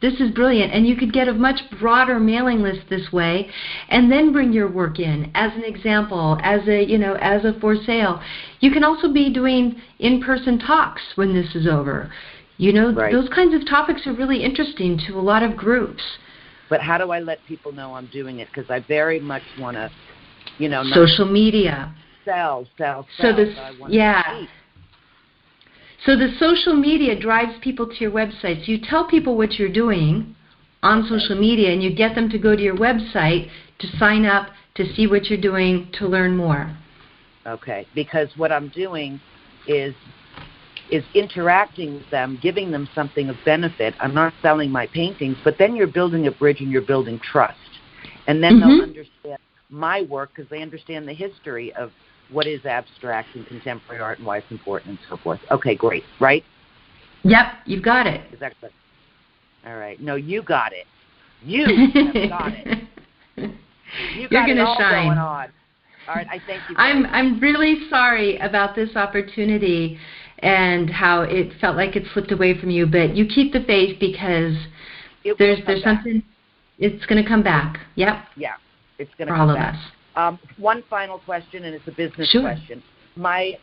this is brilliant. And you could get a much broader mailing list this way, and then bring your work in as an example, as a for sale. You can also be doing in-person talks when this is over. Those kinds of topics are really interesting to a lot of groups. But how do I let people know I'm doing it? Because I very much want to, social media. Sell. So So the social media drives people to your website. So you tell people what you're doing on social media, and you get them to go to your website to sign up, to see what you're doing, to learn more. Okay, because what I'm doing is interacting with them, giving them something of benefit. I'm not selling my paintings, but then you're building a bridge and you're building trust. And then they'll understand my work because they understand the history of what is abstract and contemporary art and why it's important and so forth. Okay, great. Right? Yep, you've got it. Is that good? All right. No, you got it. You have got it. You're going to shine. Going on. All right, I thank you. I'm really sorry about this opportunity and how it felt like it slipped away from you, but you keep the faith because there's something. It's going to come back. Yep. Yeah, it's going to come back. For all of us. One final question, and it's a business question. My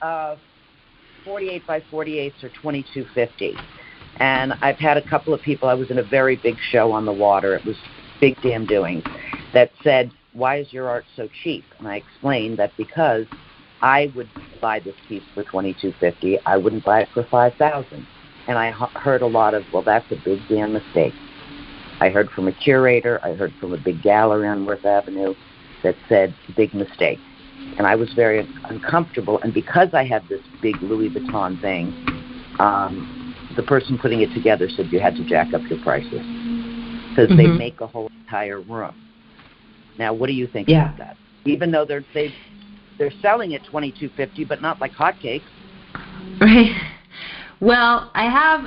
48 by 48s are 2250, and I've had a couple of people. I was in a very big show on the water. It was big damn doings that said, "Why is your art so cheap?" And I explained that because I would buy this piece for 2250, I wouldn't buy it for 5,000. And I heard a lot of, "Well, that's a big damn mistake." I heard from a curator. I heard from a big gallery on Worth Avenue that said, big mistake. And I was very uncomfortable. And because I had this big Louis Vuitton thing, the person putting it together said you had to jack up your prices because they make a whole entire room. Now, what do you think about that? Even though they're selling at $22.50, but not like hotcakes. Right. Well, I have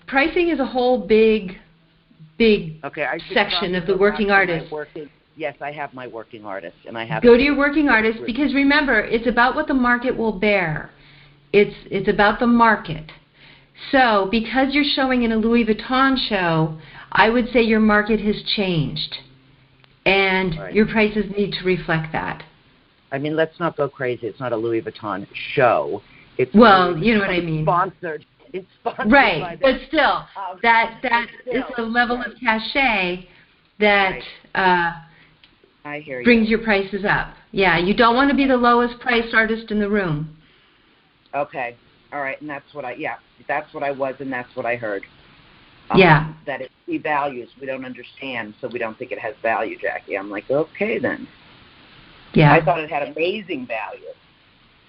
pricing is a whole big section of the working artist. Yes, I have my working artist, and I have. Go to your working artist because remember, it's about what the market will bear. It's about the market. So because you're showing in a Louis Vuitton show, I would say your market has changed, and your prices need to reflect that. I mean, let's not go crazy. It's not a Louis Vuitton show. It's you know what I mean. Sponsored. It's sponsored right, by but still, that is a level of cachet that I hear you. Brings your prices up. Yeah, you don't want to be the lowest priced artist in the room. Okay, all right, and that's what I was, and that's what I heard. That it devalues. We don't understand, so we don't think it has value, Jackie. I'm like, okay then. Yeah. I thought it had amazing value.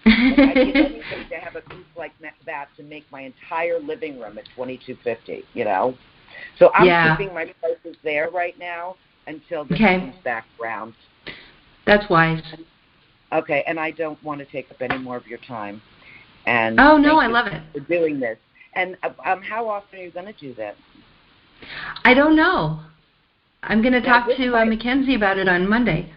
I'd give anything to have a piece like that to make my entire living room at $22.50. You know, so I'm keeping my prices there right now until this comes back around. That's wise. Okay, and I don't want to take up any more of your time. And I love it for doing this. And how often are you going to do that? I don't know. I'm going to talk to Mackenzie about it on Monday.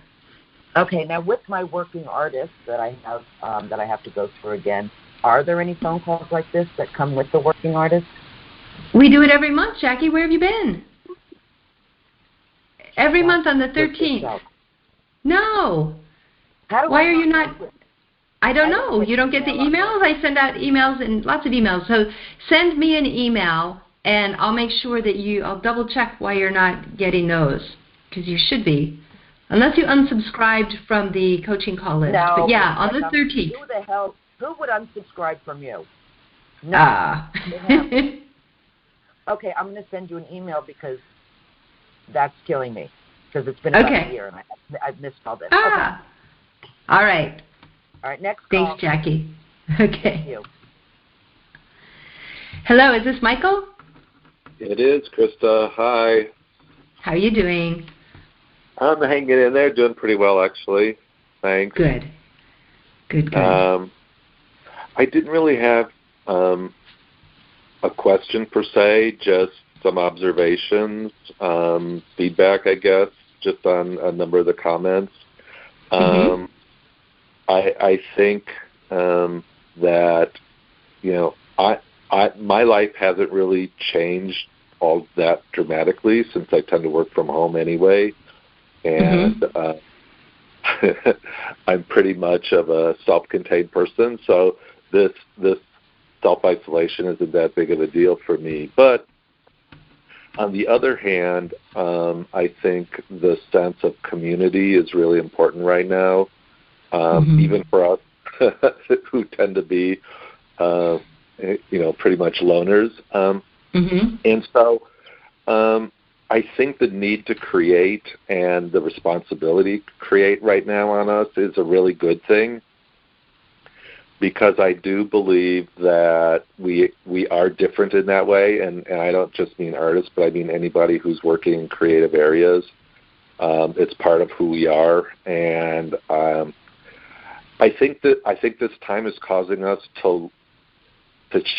Okay, now with my working artist that I have to go through again, are there any phone calls like this that come with the working artist? We do it every month, Jackie. Where have you been? Every month on the 13th. No. Why are you not? I don't know. You don't get the emails? I send out emails and lots of emails. So send me an email, and I'll make sure that I'll double check why you're not getting those, because you should be. Unless you unsubscribed from the coaching call list. No, but yeah, on the 13th. Who would unsubscribe from you? No. Okay, I'm going to send you an email because that's killing me. Because it's been about a year and I've missed all this. Okay. All right. All right, next call. Thanks, Jackie. Okay. Thank you. Hello, is this Michael? It is, Krista. Hi. How are you doing? I'm hanging in there, doing pretty well, actually. Thanks. Good. I didn't really have a question per se, just some observations, feedback, I guess, just on a number of the comments. I think that, my life hasn't really changed all that dramatically since I tend to work from home anyway. And I'm pretty much of a self-contained person, so this self-isolation isn't that big of a deal for me. But on the other hand, I think the sense of community is really important right now, even for us who tend to be, pretty much loners. And so I think the need to create and the responsibility to create right now on us is a really good thing, because I do believe that we are different in that way, and I don't just mean artists, but I mean anybody who's working in creative areas. It's part of who we are, and I think this time is causing us to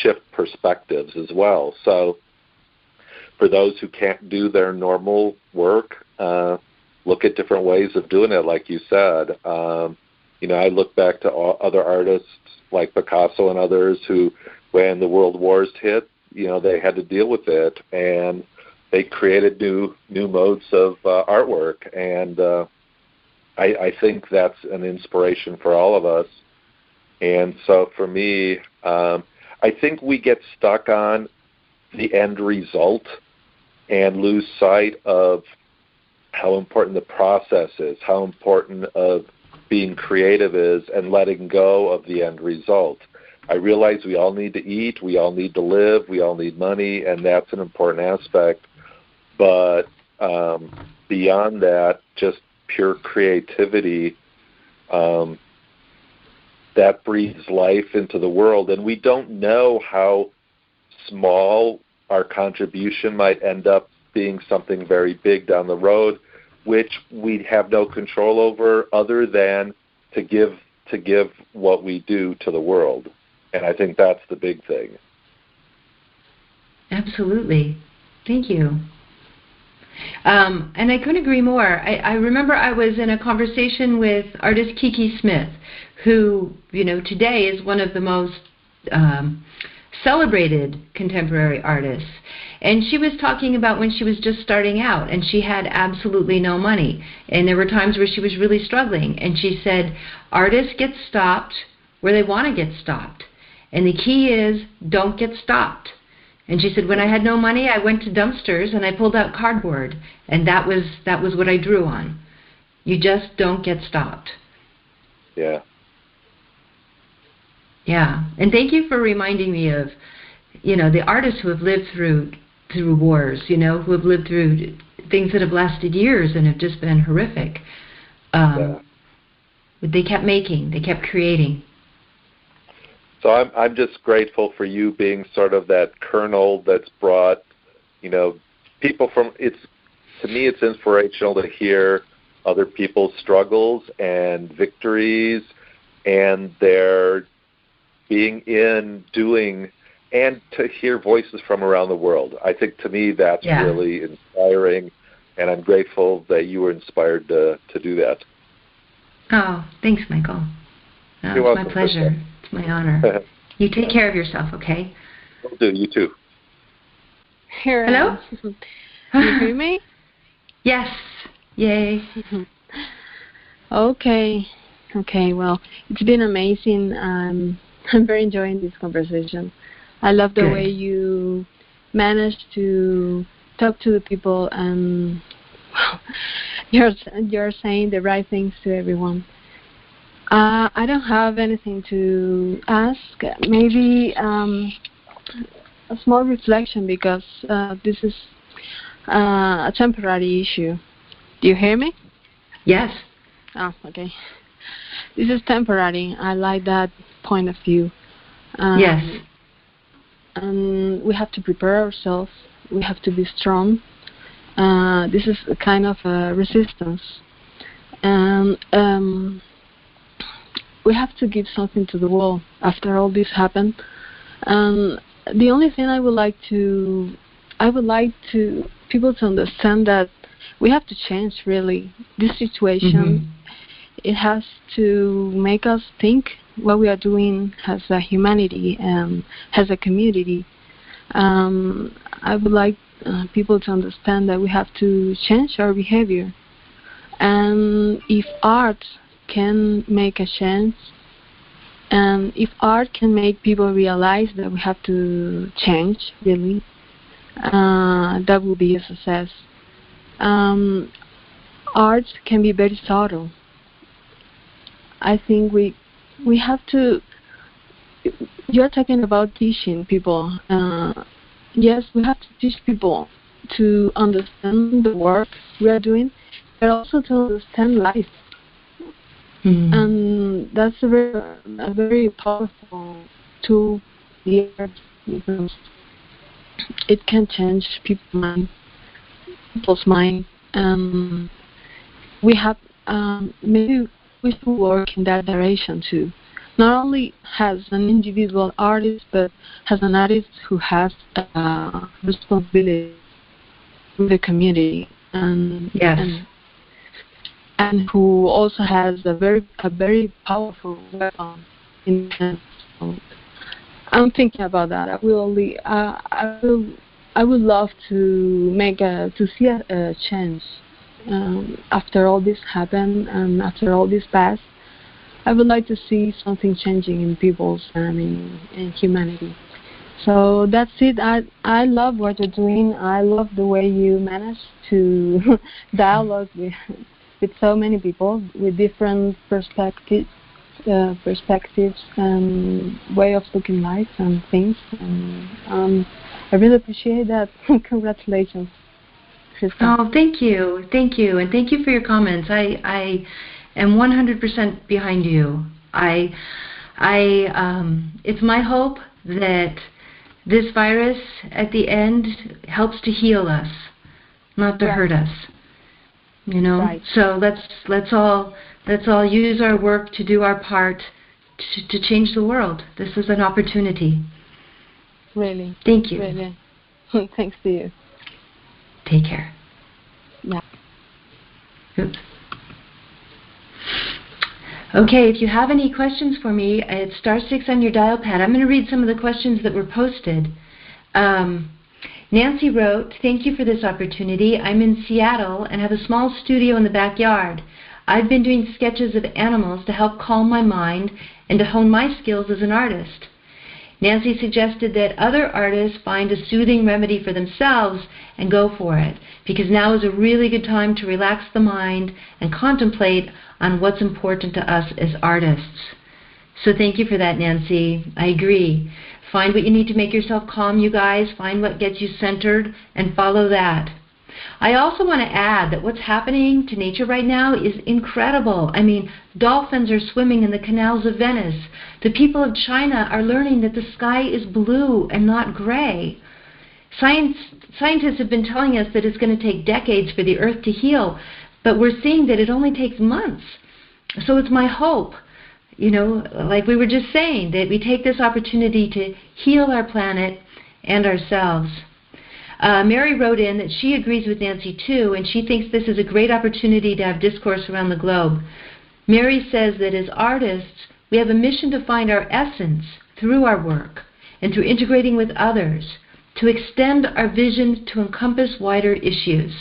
shift perspectives as well. So for those who can't do their normal work, look at different ways of doing it, like you said. I look back to other artists like Picasso and others who, when the world wars hit, they had to deal with it, and they created new modes of artwork. And I think that's an inspiration for all of us. And so for me, I think we get stuck on the end result and lose sight of how important the process is, how important of being creative is, and letting go of the end result. I realize we all need to eat, we all need to live, we all need money, and that's an important aspect. But beyond that, just pure creativity, that breathes life into the world. And we don't know how small our contribution might end up being something very big down the road, which we have no control over other than to give what we do to the world. And I think that's the big thing. Absolutely. Thank you. And I couldn't agree more. I remember I was in a conversation with artist Kiki Smith, who, today is one of the most celebrated contemporary artists. And she was talking about when she was just starting out and she had absolutely no money. And there were times where she was really struggling. And she said, artists get stopped where they want to get stopped. And the key is, don't get stopped. And she said, when I had no money, I went to dumpsters and I pulled out cardboard. And that was what I drew on. You just don't get stopped. Yeah. Yeah. And thank you for reminding me of, the artists who have lived through wars, who have lived through things that have lasted years and have just been horrific. But they kept making, they kept creating. So I'm just grateful for you being sort of that kernel that's brought, people from, to me it's inspirational to hear other people's struggles and victories and their being in, doing, and to hear voices from around the world. I think to me that's really inspiring, and I'm grateful that you were inspired to do that. Oh, thanks, Michael. No, You're it's welcome, my pleasure. It's my honor. You take care of yourself, okay? Will do. You too. Here. Hello? You hear me? Yes. Yay. Okay. Well, it's been amazing. I'm very enjoying this conversation. I love the way you managed to talk to the people, and you're saying the right things to everyone. I don't have anything to ask. Maybe a small reflection, because this is a temporary issue. Do you hear me? Yes. Oh, okay. This is temporary. I like that point of view. Yes. And we have to prepare ourselves. We have to be strong. This is a kind of resistance. And we have to give something to the world after all this happened. The only thing I would like people to understand that we have to change, really. This situation, it has to make us think what we are doing as a humanity and as a community. I would like people to understand that we have to change our behavior. And if art can make a change, and if art can make people realize that we have to change, really, that will be a success. Art can be very subtle. I think we have to. You're talking about teaching people. Yes, we have to teach people to understand the work we are doing, but also to understand life. And that's a very powerful tool, the art, because it can change people's mind. We have maybe we should work in that direction too. Not only as an individual artist, but as an artist who has a responsibility with the community, and and who also has a very powerful weapon in hand. So I'm thinking about that. I would love to see a change after all this happened and after all this passed. I would like to see something changing in people's and in humanity. So that's it. I love what you're doing. I love the way you manage to dialogue with so many people with different perspectives and way of looking life and things. And I really appreciate that. Congratulations, Krista. Oh, thank you, and thank you for your comments. I am 100% behind you. I It's my hope that this virus at the end helps to heal us, not to hurt us. You know. Right. So let's all use our work to do our part to change the world. This is an opportunity. Really. Thank you. Really. Thanks to you. Take care. Yeah. Oops. Okay, if you have any questions for me, it's *6 on your dial pad. I'm going to read some of the questions that were posted. Nancy wrote, "Thank you for this opportunity. I'm in Seattle and have a small studio in the backyard. I've been doing sketches of animals to help calm my mind and to hone my skills as an artist." Nancy suggested that other artists find a soothing remedy for themselves and go for it, because now is a really good time to relax the mind and contemplate on what's important to us as artists. So thank you for that, Nancy. I agree. Find what you need to make yourself calm, you guys. Find what gets you centered and follow that. I also want to add that what's happening to nature right now is incredible. I mean, dolphins are swimming in the canals of Venice. The people of China are learning that the sky is blue and not gray. Scientists have been telling us that it's going to take decades for the Earth to heal, but we're seeing that it only takes months. So it's my hope, you know, like we were just saying, that we take this opportunity to heal our planet and ourselves. Mary wrote in that she agrees with Nancy too, and she thinks this is a great opportunity to have discourse around the globe. Mary says that as artists, we have a mission to find our essence through our work and through integrating with others, to extend our vision to encompass wider issues.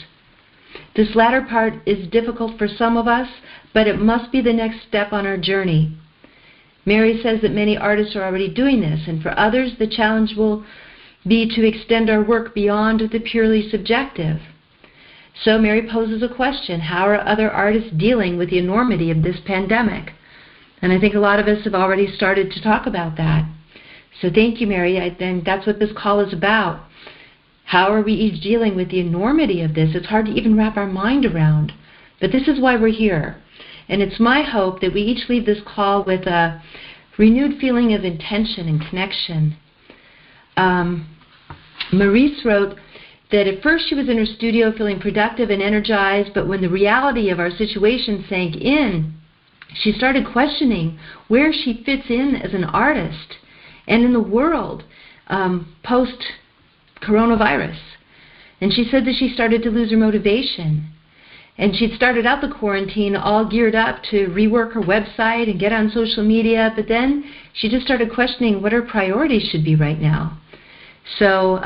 This latter part is difficult for some of us, but it must be the next step on our journey. Mary says that many artists are already doing this, and for others the challenge will be to extend our work beyond the purely subjective. So Mary poses a question: how are other artists dealing with the enormity of this pandemic? And I think a lot of us have already started to talk about that. So thank you, Mary. I think that's what this call is about. How are we each dealing with the enormity of this? It's hard to even wrap our mind around. But this is why we're here. And it's my hope that we each leave this call with a renewed feeling of intention and connection. Maurice wrote that at first she was in her studio feeling productive and energized, but when the reality of our situation sank in, she started questioning where she fits in as an artist and in the world post-coronavirus. And she said that she started to lose her motivation. And she'd started out the quarantine all geared up to rework her website and get on social media, but then she just started questioning what her priorities should be right now. So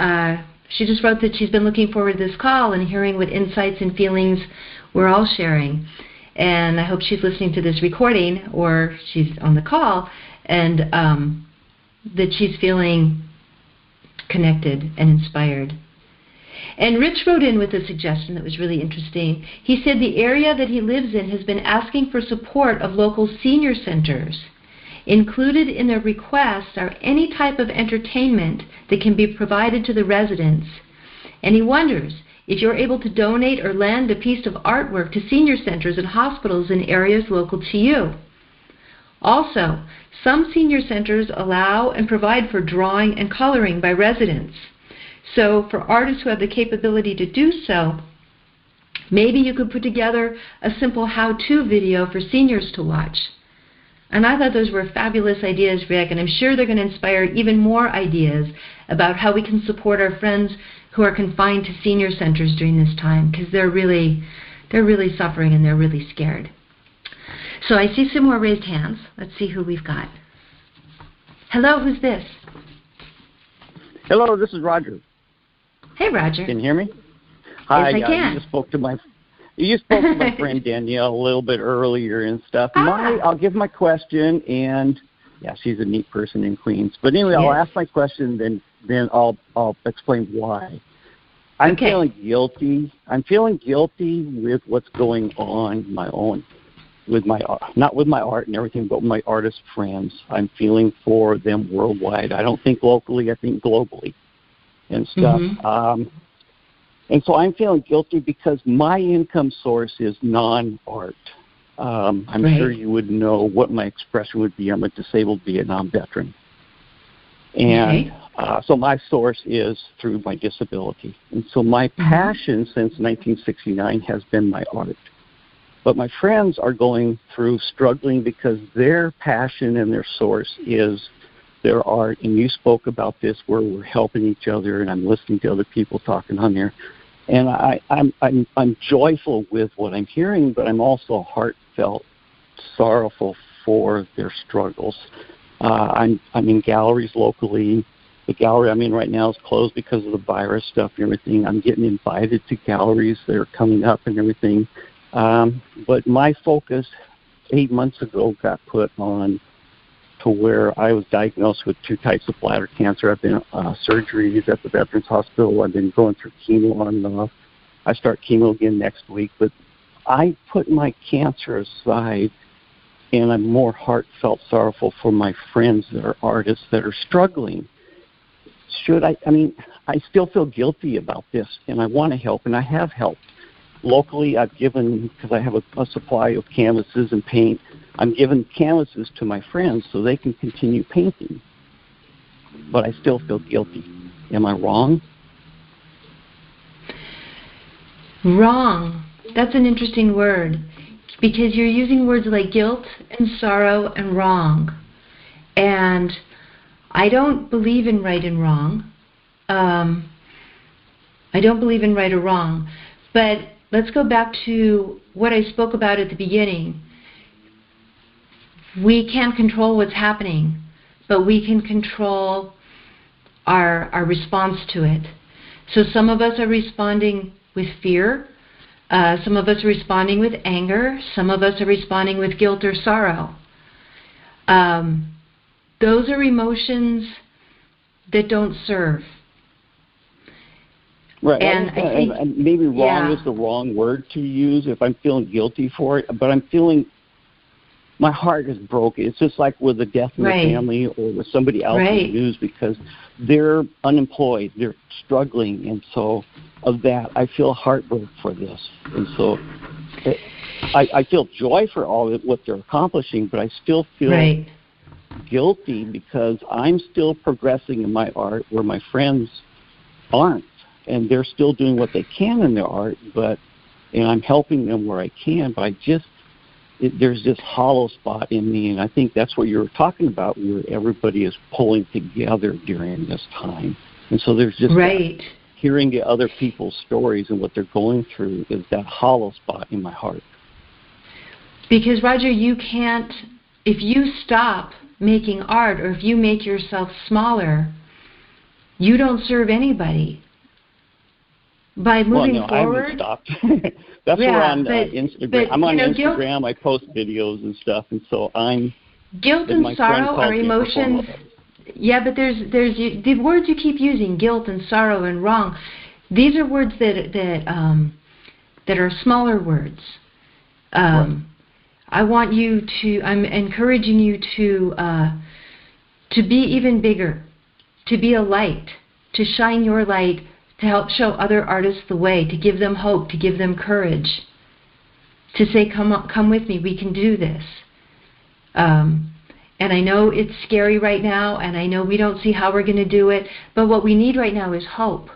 she just wrote that she's been looking forward to this call and hearing what insights and feelings we're all sharing. And I hope she's listening to this recording, or she's on the call, and that she's feeling connected and inspired. And Rich wrote in with a suggestion that was really interesting. He said the area that he lives in has been asking for support of local senior centers. Included in their requests are any type of entertainment that can be provided to the residents. And he wonders if you're able to donate or lend a piece of artwork to senior centers and hospitals in areas local to you. Also, some senior centers allow and provide for drawing and coloring by residents. So for artists who have the capability to do so, maybe you could put together a simple how-to video for seniors to watch. And I thought those were fabulous ideas, Rick, and I'm sure they're going to inspire even more ideas about how we can support our friends who are confined to senior centers during this time, because they're really suffering and they're really scared. So I see some more raised hands. Let's see who we've got. Hello, who's this? Hello, this is Roger. Hey, Roger. Can you hear me? Hi, yes, I can. You just spoke to my friend Danielle a little bit earlier and stuff. I'll give my question, and yeah, she's a neat person in Queens. But anyway, I'll ask my question, then I'll explain why. I'm feeling guilty. I'm feeling guilty with what's going on my own, with my not with my art and everything, but with my artist friends. I'm feeling for them worldwide. I don't think locally. I think globally, and stuff. Mm-hmm. And so I'm feeling guilty because my income source is non-art. I'm Right. sure you would know what my expression would be. I'm a disabled Vietnam veteran. And so my source is through my disability. And so my passion since 1969 has been my art. But my friends are going through struggling because their passion and their source is their art. And you spoke about this where we're helping each other, and I'm listening to other people talking on there. And I'm joyful with what I'm hearing, but I'm also heartfelt, sorrowful for their struggles. I'm in galleries locally. The gallery I'm in right now is closed because of the virus stuff and everything. I'm getting invited to galleries that are coming up and everything. But my focus 8 months ago got put on to where I was diagnosed with 2 types of bladder cancer. I've been surgeries at the Veterans Hospital. I've been going through chemo on and off. I start chemo again next week. But I put my cancer aside, and I'm more heartfelt sorrowful for my friends that are artists that are struggling. I still feel guilty about this, and I want to help, and I have helped. Locally, I've given, because I have a supply of canvases and paint, I'm giving canvases to my friends so they can continue painting. But I still feel guilty. Am I wrong? Wrong. That's an interesting word, because you're using words like guilt and sorrow and wrong. And I don't believe in right and wrong. I don't believe in right or wrong. But let's go back to what I spoke about at the beginning. We can't control what's happening, but we can control our response to it. So some of us are responding with fear. Some of us are responding with anger. Some of us are responding with guilt or sorrow. Those are emotions that don't serve. Right. And I think maybe wrong is the wrong word to use if I'm feeling guilty for it, but I'm feeling my heart is broken. It's just like with a death in the family or with somebody else in the news, because they're unemployed, they're struggling, and so of that I feel heartbroken for this. And so I feel joy for all of what they're accomplishing, but I still feel guilty because I'm still progressing in my art where my friends aren't. And they're still doing what they can in their art, and I'm helping them where I can, but there's this hollow spot in me, and I think that's what you were talking about, where everybody is pulling together during this time. And so there's just hearing the other people's stories and what they're going through is that hollow spot in my heart. Because, Roger, you can't, if you stop making art or if you make yourself smaller, you don't serve anybody. By moving forward, I haven't stopped. That's where on Instagram. I'm on Instagram. I post videos and stuff, and so I'm. Guilt and sorrow are emotions. Yeah, but there's the words you keep using: guilt and sorrow and wrong. These are words that are smaller words. I want you to. I'm encouraging you to be even bigger, to be a light, to shine your light. To help show other artists the way, to give them hope, to give them courage, to say, come with me, we can do this. And I know it's scary right now, and I know we don't see how we're going to do it, but what we need right now is hope.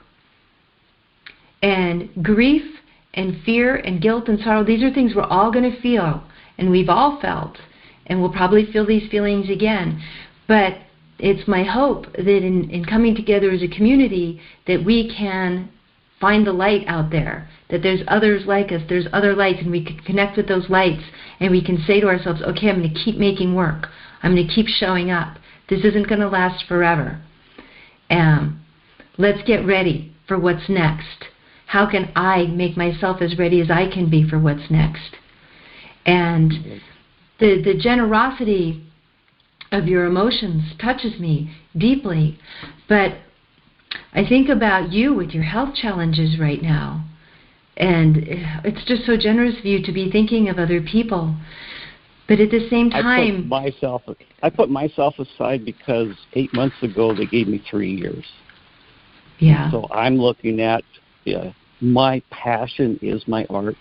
And grief and fear and guilt and sorrow, these are things we're all going to feel, and we've all felt, and we'll probably feel these feelings again. But it's my hope that in coming together as a community that we can find the light out there, that there's others like us, there's other lights, and we can connect with those lights, and we can say to ourselves, okay, I'm going to keep making work. I'm going to keep showing up. This isn't going to last forever. Let's get ready for what's next. How can I make myself as ready as I can be for what's next? And the generosity of your emotions touches me deeply, but I think about you with your health challenges right now, and it's just so generous of you to be thinking of other people. But at the same time, I put myself aside because 8 months ago they gave me 3 years. Yeah. So I'm looking at my passion is my art,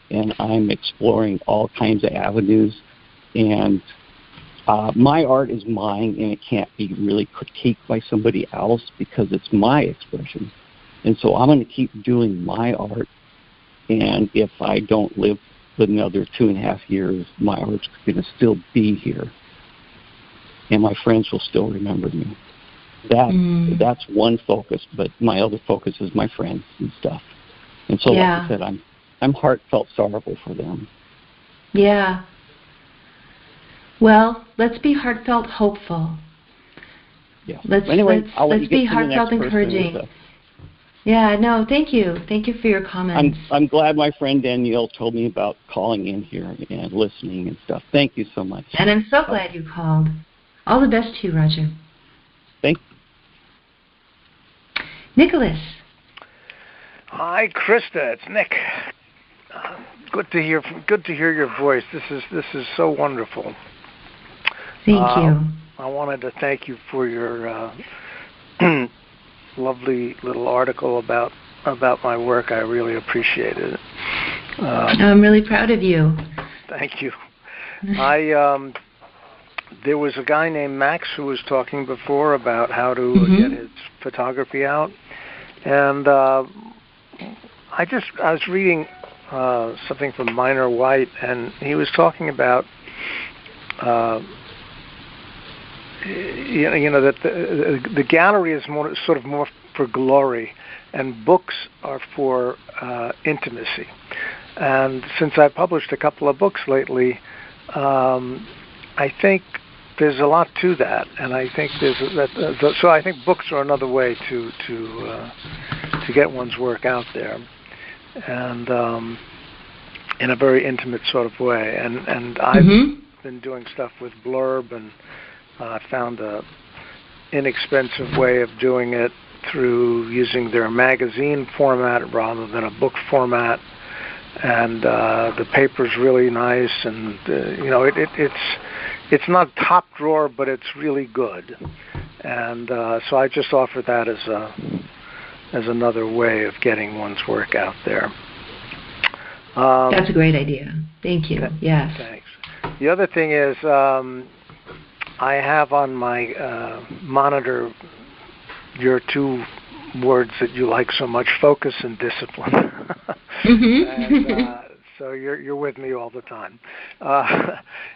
and I'm exploring all kinds of avenues. And my art is mine, and it can't be really critiqued by somebody else because it's my expression. And so I'm going to keep doing my art. And if I don't live another 2.5 years, my art's going to still be here. And my friends will still remember me. That's one focus, but my other focus is my friends and stuff. And so, like I said, I'm heartfelt sorrowful for them. Yeah. Well, let's be heartfelt hopeful. Yeah. Let's be heartfelt encouraging. Yeah, no, thank you. Thank you for your comments. I'm glad my friend Danielle told me about calling in here and listening and stuff. Thank you so much. And I'm so glad you called. All the best to you, Roger. Thank you. Nicholas. Hi, Krista. It's Nick. Good to hear your voice. This is so wonderful. Thank you. I wanted to thank you for your lovely little article about my work. I really appreciate it. I'm really proud of you. Thank you. There was a guy named Max who was talking before about how to get his photography out, and I was reading something from Minor White, and he was talking about that the gallery is more for glory, and books are for intimacy. And since I published a couple of books lately, I think there's a lot to that, and I think so I think books are another way to get one's work out there, and in a very intimate sort of way. And I've been doing stuff with Blurb, and found a inexpensive way of doing it through using their magazine format rather than a book format, and the paper's really nice, and it's not top drawer, but it's really good, and so I just offer that as another way of getting one's work out there. That's a great idea. Thank you. Yes. Thanks. The other thing is, I have on my monitor your two words that you like so much: focus and discipline. And, so you're with me all the time.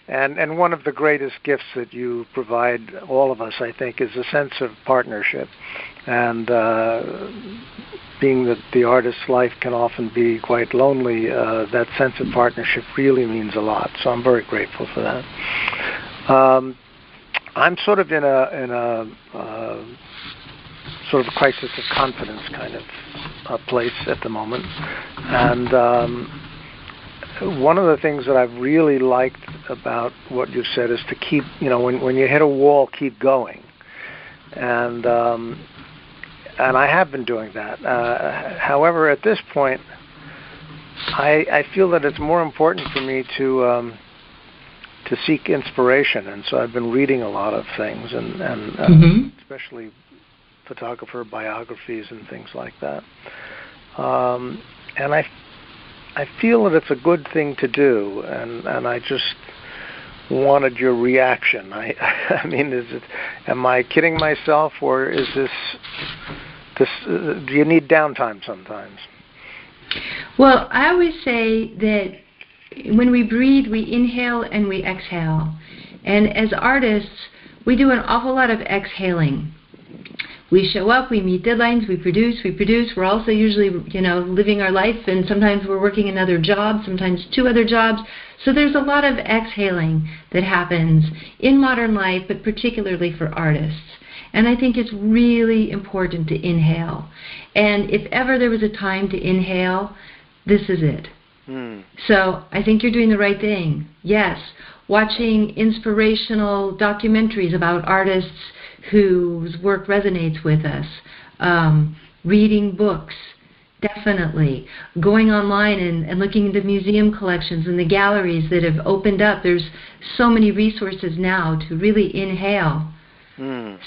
And one of the greatest gifts that you provide all of us, I think, is a sense of partnership. And being that the artist's life can often be quite lonely, that sense of partnership really means a lot. So I'm very grateful for that. I'm sort of in a sort of crisis of confidence kind of place at the moment, and one of the things that I've really liked about what you said is to keep, when you hit a wall, keep going, and I have been doing that. However, at this point, I feel that it's more important for me to seek inspiration, and so I've been reading a lot of things, and especially photographer biographies and things like that. And I feel that it's a good thing to do, and I just wanted your reaction. I mean, am I kidding myself, or is this do you need downtime sometimes? Well, I always say that when we breathe, we inhale and we exhale. And as artists, we do an awful lot of exhaling. We show up, we meet deadlines, we produce. We're also usually, living our life, and sometimes we're working another job, sometimes 2 other jobs. So there's a lot of exhaling that happens in modern life, but particularly for artists. And I think it's really important to inhale. And if ever there was a time to inhale, this is it. So I think you're doing the right thing. Yes, watching inspirational documentaries about artists whose work resonates with us, reading books, definitely, going online and looking into museum collections and the galleries that have opened up. There's so many resources now to really inhale.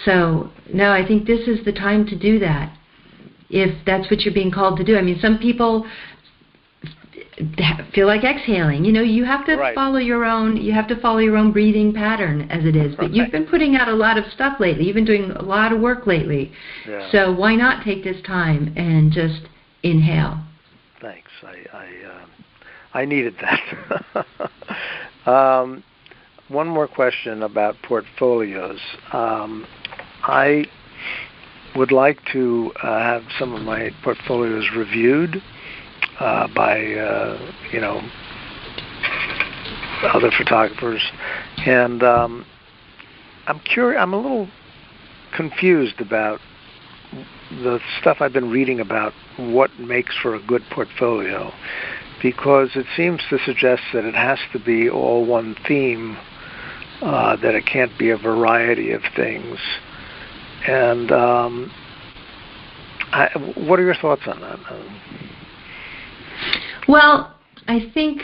So, no, I think this is the time to do that, if that's what you're being called to do. I mean, some people feel like exhaling. You have to follow your own. You have to follow your own breathing pattern as it is. But you've been putting out a lot of stuff lately. You've been doing a lot of work lately. Yeah. So why not take this time and just inhale? Thanks. I needed that. One more question about portfolios. I would like to have some of my portfolios reviewed by other photographers, and I'm curious. I'm a little confused about the stuff I've been reading about what makes for a good portfolio, because it seems to suggest that it has to be all one theme, that it can't be a variety of things. And what are your thoughts on that? Well, I think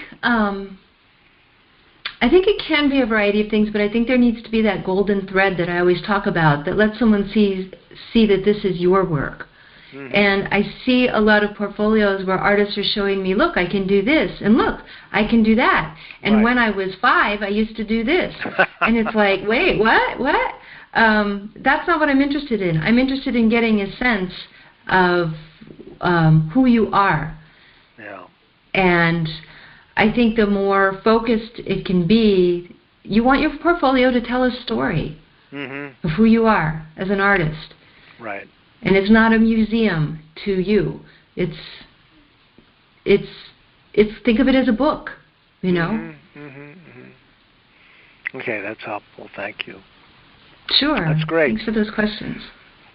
it can be a variety of things, but I think there needs to be that golden thread that I always talk about that lets someone see that this is your work. Mm-hmm. And I see a lot of portfolios where artists are showing me, look, I can do this, and look, I can do that. And when I was 5, I used to do this. And it's like, wait, what? That's not what I'm interested in. I'm interested in getting a sense of who you are. Yeah. And I think the more focused it can be, you want your portfolio to tell a story of who you are as an artist. Right. And it's not a museum to you. It's think of it as a book, Okay, that's helpful. Thank you. Sure. That's great. Thanks for those questions.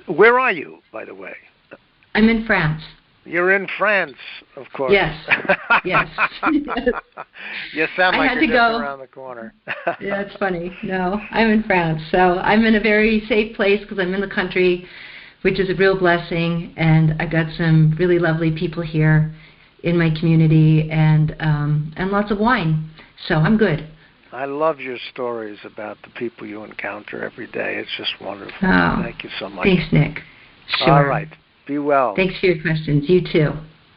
Where are you, by the way? I'm in France. You're in France, of course. Yes. Yes. You sound like you're just around the corner. Yeah, it's funny. No, I'm in France. So I'm in a very safe place because I'm in the country, which is a real blessing. And I got some really lovely people here in my community and lots of wine. So I'm good. I love your stories about the people you encounter every day. It's just wonderful. Oh, thank you so much. Thanks, Nick. Sure. All right. Be well. Thanks for your questions. You too.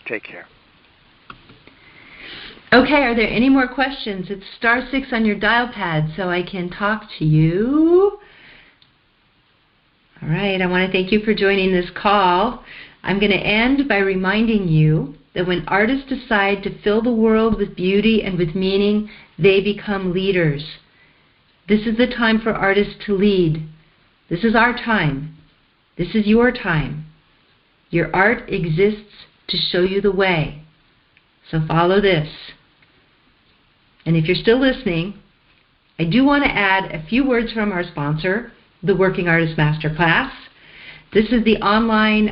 Take care. Okay, are there any more questions? It's *6 on your dial pad so I can talk to you. All right, I want to thank you for joining this call. I'm going to end by reminding you that when artists decide to fill the world with beauty and with meaning, they become leaders. This is the time for artists to lead. This is our time. This is your time. Your art exists to show you the way. So follow this. And if you're still listening, I do want to add a few words from our sponsor, the Working Artist Masterclass. This is the online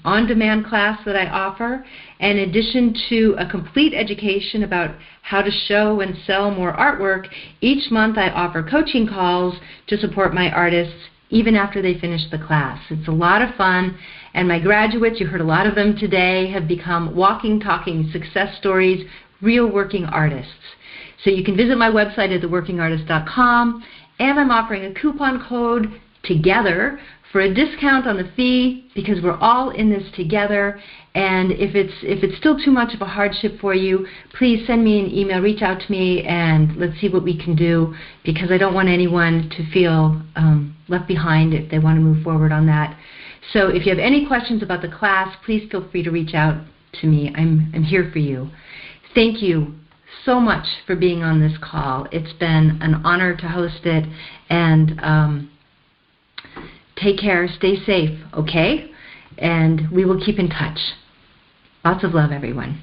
on-demand class that I offer. In addition to a complete education about how to show and sell more artwork, each month I offer coaching calls to support my artists even after they finish the class. It's a lot of fun, and my graduates, you heard a lot of them today, have become walking, talking success stories, real working artists. So you can visit my website at theworkingartist.com, and I'm offering a coupon code TOGETHER for a discount on the fee because we're all in this together. And if it's still too much of a hardship for you, please send me an email, reach out to me, and let's see what we can do, because I don't want anyone to feel left behind if they want to move forward on that. So if you have any questions about the class, please feel free to reach out to me. I'm here for you. Thank you so much for being on this call. It's been an honor to host it, and take care, stay safe, okay? And we will keep in touch. Lots of love, everyone.